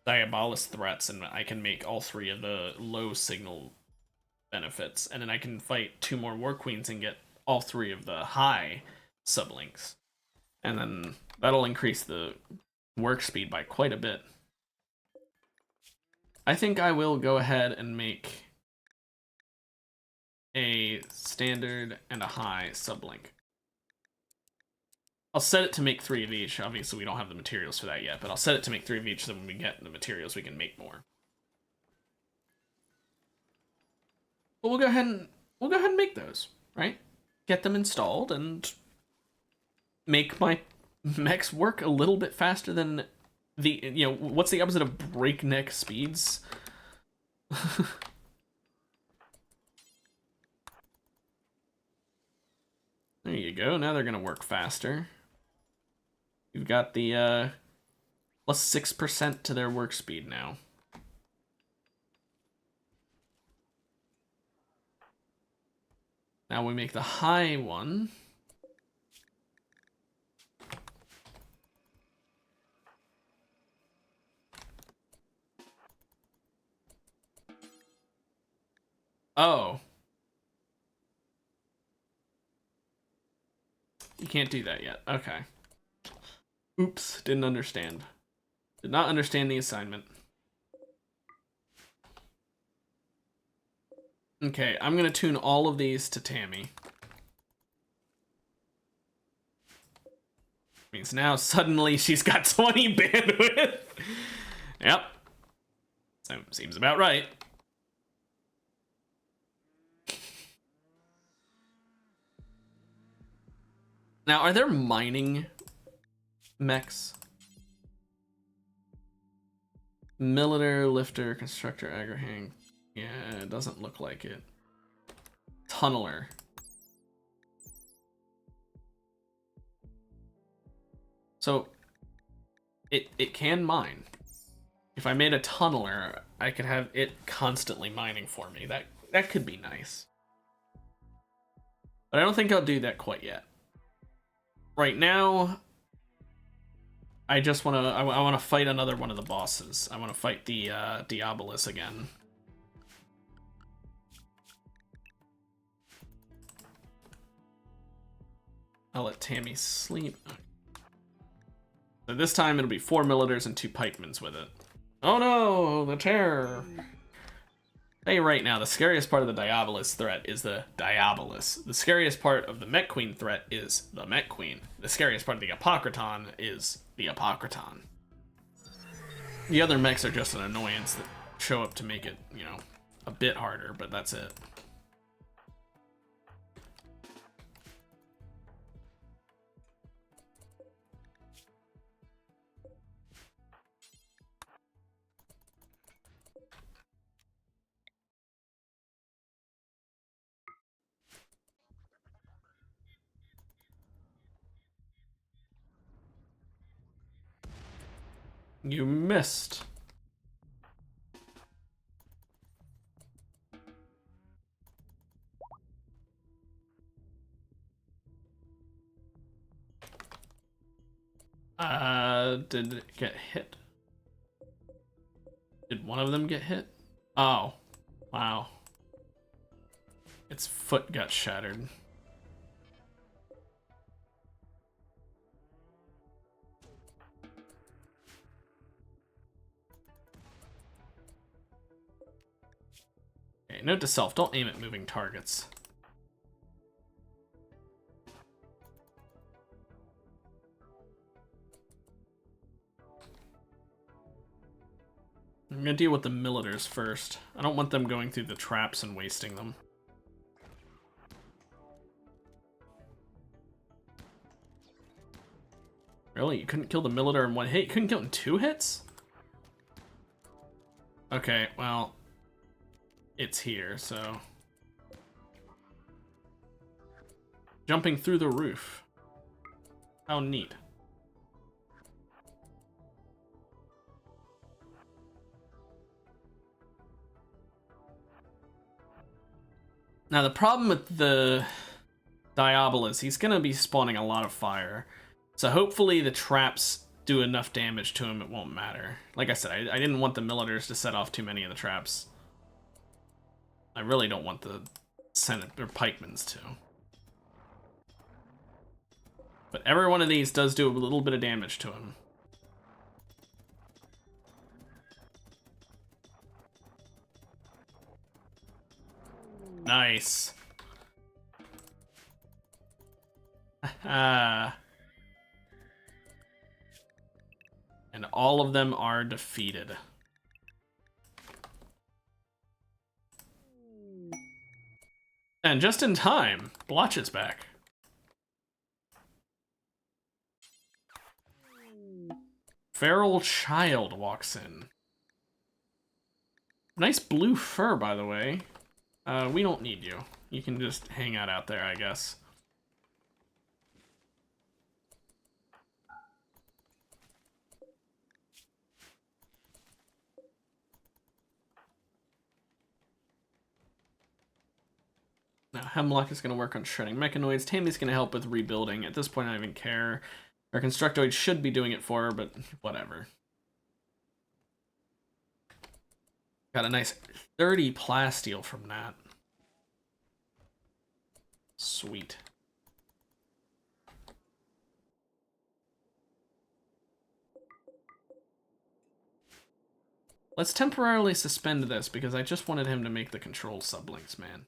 Diabolus threats, and I can make all 3 of the low signal benefits, and then I can fight 2 more War Queens and get all 3 of the high sublinks, and then that'll increase the work speed by quite a bit. I think I will go ahead and make a standard and a high sublink. I'll set it to make 3 of each. Obviously, we don't have the materials for that yet, but I'll set it to make 3 of each so when we get the materials, we can make more. But we'll go ahead and make those, right? Get them installed and make my mechs work a little bit faster than the, you know, what's the opposite of breakneck speeds? There you go. Now they're gonna work faster. You've got the plus 6% to their work speed now. Now we make the high one. Oh. You can't do that yet. Okay. Oops, didn't understand. Did not understand the assignment. Okay, I'm gonna tune all of these to Tammy. Means now suddenly she's got 20 bandwidth. Yep. So, seems about right. Now, are there mining mechs? Militator, lifter, constructor, agrihang. Yeah, it doesn't look like it. Tunneler. So, it can mine. If I made a tunneler, I could have it constantly mining for me. That could be nice. But I don't think I'll do that quite yet. Right now, I just want to. I want to fight another one of the bosses. I want to fight the Diabolus again. I'll let Tammy sleep. So this time it'll be 4 militars and 2 pikemen with it. Oh no, the terror. Hey, right now, the scariest part of the Diabolus threat is the Diabolus. The scariest part of the Mech Queen threat is the Mech Queen. The scariest part of the Apocryton is the Apocryton. The other mechs are just an annoyance that show up to make it, you know, a bit harder, but that's it. You missed. Did it get hit? Did one of them get hit? Oh, wow. Its foot got shattered. Okay, note to self, don't aim at moving targets. I'm gonna deal with the militars first. I don't want them going through the traps and wasting them. Really? You couldn't kill the militar in one hit? You couldn't kill it in 2 hits? Okay, well, it's here, so... Jumping through the roof. How neat. Now, the problem with the Diablo is he's going to be spawning a lot of fire. So hopefully the traps do enough damage to him, it won't matter. Like I said, I didn't want the militars to set off too many of the traps. I really don't want the Senate or pikemans to. But every one of these does do a little bit of damage to him. Nice. And all of them are defeated. And just in time, Blotch is back. Feral child walks in. Nice blue fur, by the way. We don't need you. You can just hang out there, I guess. Now, Hemlock is going to work on shredding mechanoids. Tammy's going to help with rebuilding. At this point, I don't even care. Our Constructoid should be doing it for her, but whatever. Got a nice 30 plasteel from that. Sweet. Let's temporarily suspend this because I just wanted him to make the control sublinks, man.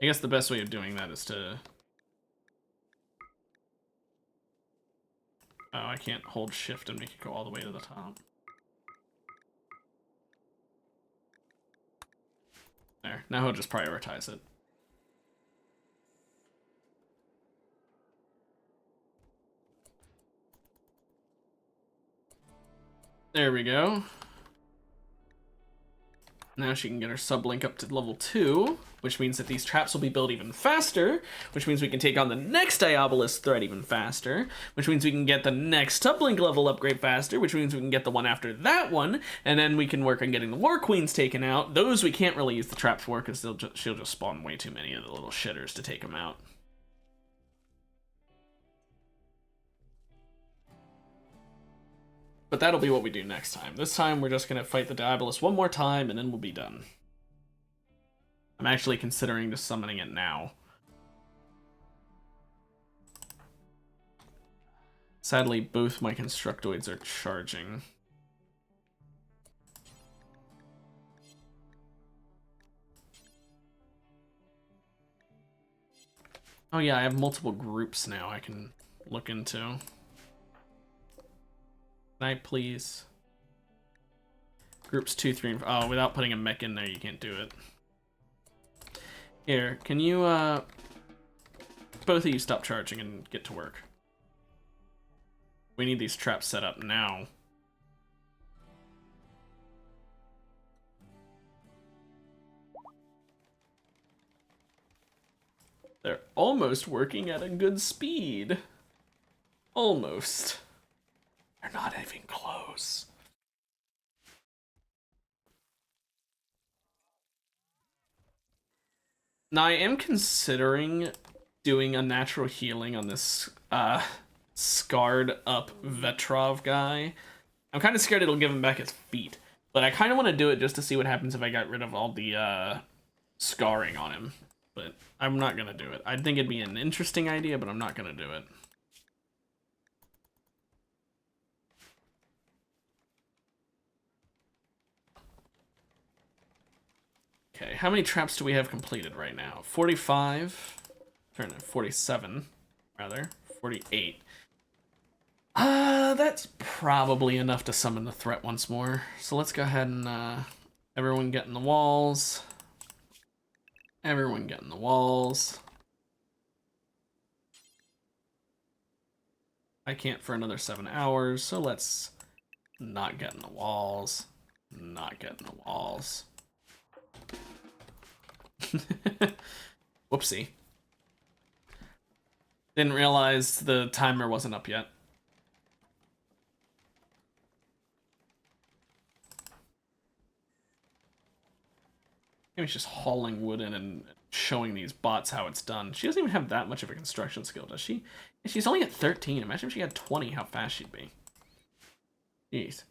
I guess the best way of doing that is to... Oh, I can't hold shift and make it go all the way to the top. There, now he'll just prioritize it. There we go. Now she can get her sublink up to level 2, which means that these traps will be built even faster, which means we can take on the next Diabolus threat even faster, which means we can get the next sublink level upgrade faster, which means we can get the one after that one, and then we can work on getting the War Queens taken out. Those we can't really use the traps for because she'll just spawn way too many of the little shitters to take them out. But that'll be what we do next time. This time we're just going to fight the Diabolus one more time and then we'll be done. I'm actually considering just summoning it now. Sadly, both my Constructoids are charging. Oh yeah, I have multiple groups now I can look into. Can I please? Groups 2, 3, and 4. Oh, without putting a mech in there, you can't do it. Here, can you, both of you stop charging and get to work. We need these traps set up now. They're almost working at a good speed. Almost. They're not even close. Now I am considering doing a natural healing on this scarred up Vetrov guy. I'm kind of scared it'll give him back his feet, but I kind of want to do it just to see what happens if I got rid of all the scarring on him. But I'm not gonna do it. I think it'd be an interesting idea, but I'm not gonna do it. Okay, how many traps do we have completed right now? 45. 47, rather. 48. That's probably enough to summon the threat once more. So let's go ahead and, everyone get in the walls. Everyone get in the walls. I can't for another 7 hours, so let's not get in the walls. Not get in the walls. Whoopsie. Didn't realize the timer wasn't up yet. Maybe she's hauling wood in and showing these bots how it's done. She doesn't even have that much of a construction skill, does she? She's only at 13. Imagine if she had 20, how fast she'd be. Jeez.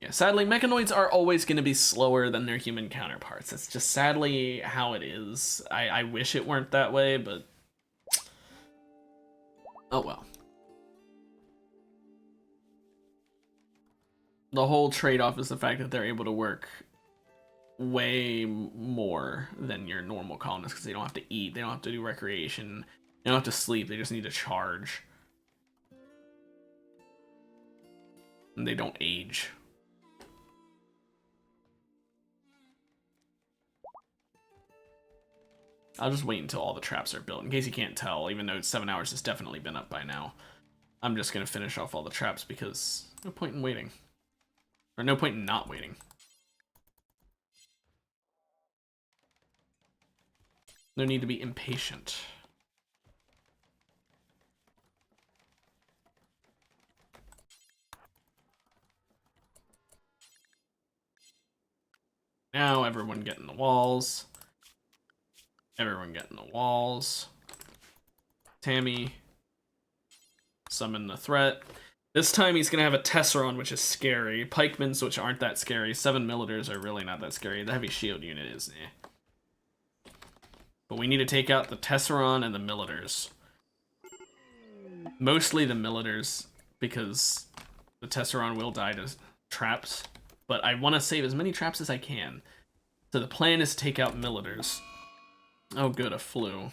Yeah, sadly, mechanoids are always going to be slower than their human counterparts. It's just sadly how it is. I wish it weren't that way, but... oh well. The whole trade-off is the fact that they're able to work way more than your normal colonists because they don't have to eat, they don't have to do recreation, they don't have to sleep, they just need to charge. And they don't age. I'll just wait until all the traps are built. In case you can't tell, even though 7 hours has definitely been up by now, I'm just going to finish off all the traps because no point in waiting. Or no point in not waiting. No need to be impatient. Now everyone get in the walls. Everyone get in the walls. Tammy, summon the threat. This time he's gonna have a Tesseron, which is scary. Pikemans, which aren't that scary. 7 Millitors are really not that scary. The heavy shield unit is But we need to take out the Tesseron and the Millitors. Mostly the Millitors, because the Tesseron will die to traps. But I want to save as many traps as I can. So the plan is to take out Millitors. Oh good, a flu.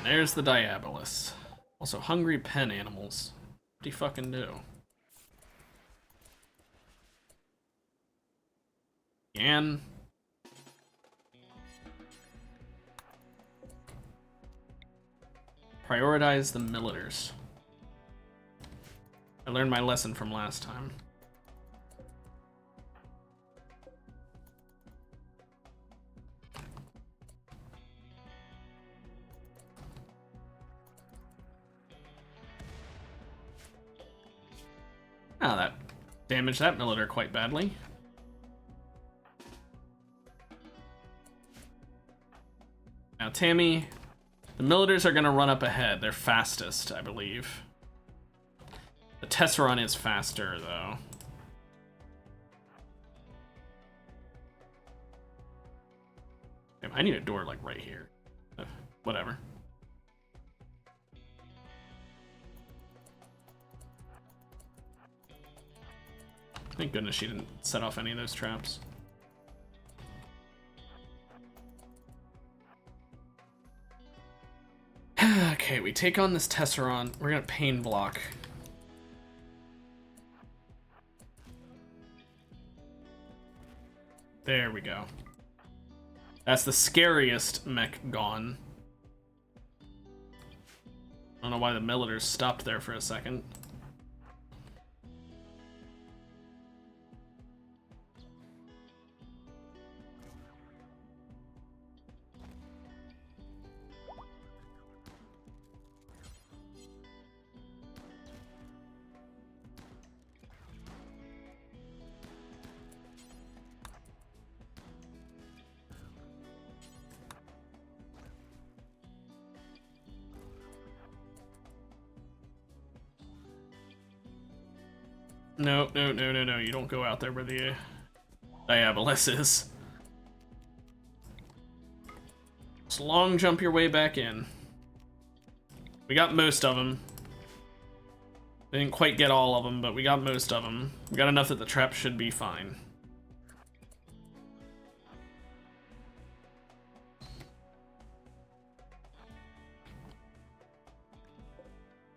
There's the Diabolus. Also, hungry pen animals. What do you fucking do? Yan. Prioritize the Millitors. I learned my lesson from last time. Ah, that damaged that Militar quite badly. Now, Tammy, the Militars are going to run up ahead. They're fastest, I believe. The Tesseron is faster, though. Damn, I need a door, like, right here. Whatever. Thank goodness she didn't set off any of those traps. Okay, we take on this Tesseron. We're gonna pain block. There we go. That's the scariest mech gone. I don't know why the Millitors stopped there for a second. No, no, no, no, no. You don't go out there where the Diabolus is. Just long jump your way back in. We got most of them. We didn't quite get all of them, but we got most of them. We got enough that the trap should be fine.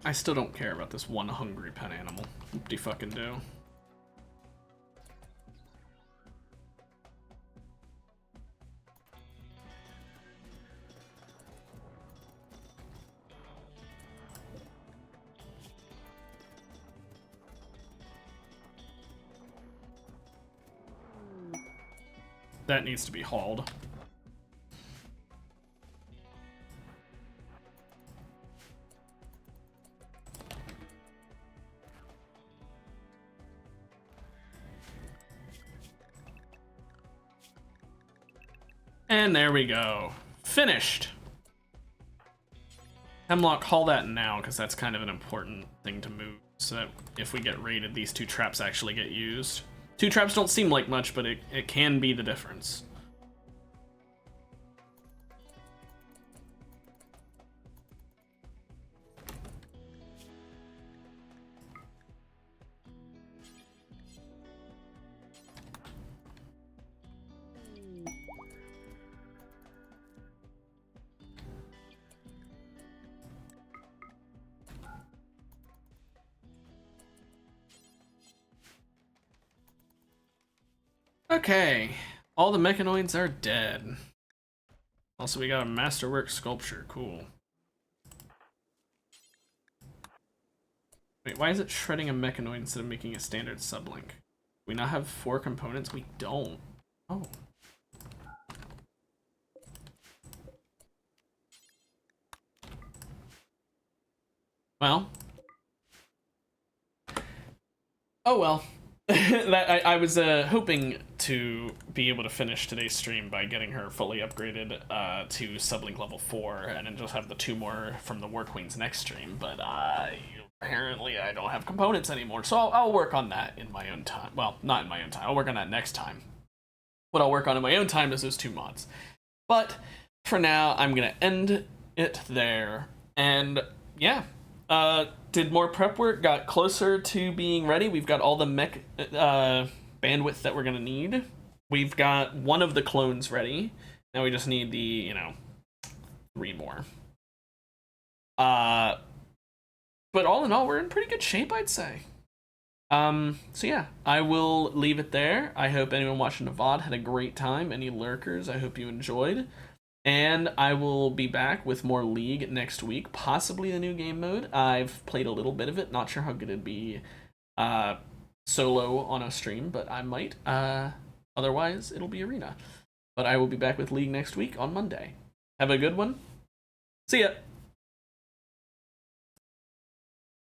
I still don't care about this one hungry pet animal. Whoop-de-fucking-do. That needs to be hauled. And there we go. Finished. Hemlock, haul that now, because that's kind of an important thing to move, so that if we get raided, these two traps actually get used. Two traps don't seem like much, but it can be the difference. Okay, all the mechanoids are dead. Also, we got a masterwork sculpture, cool. Wait, why is it shredding a mechanoid instead of making a standard sublink? We now have 4 components? We don't. Oh. Well. Oh well. I was hoping to be able to finish today's stream by getting her fully upgraded to sublink level 4 and then just have the 2 more from the War Queen's next stream, but apparently I don't have components anymore, so I'll work on that in my own time. Well, not in my own time, I'll work on that next time. What I'll work on in my own time is those 2 mods. But for now, I'm gonna end it there, and yeah. Did more prep work, got closer to being ready. We've got all the mech bandwidth that we're gonna need. We've got one of the clones ready. Now we just need the, 3 more. But all in all, we're in pretty good shape, I'd say. So yeah, I will leave it there. I hope anyone watching the VOD had a great time. Any lurkers, I hope you enjoyed. And I will be back with more League next week, possibly a new game mode. I've played a little bit of it, not sure how good it'd be solo on a stream, but I might. Otherwise, it'll be Arena. But I will be back with League next week on Monday. Have a good one. See ya!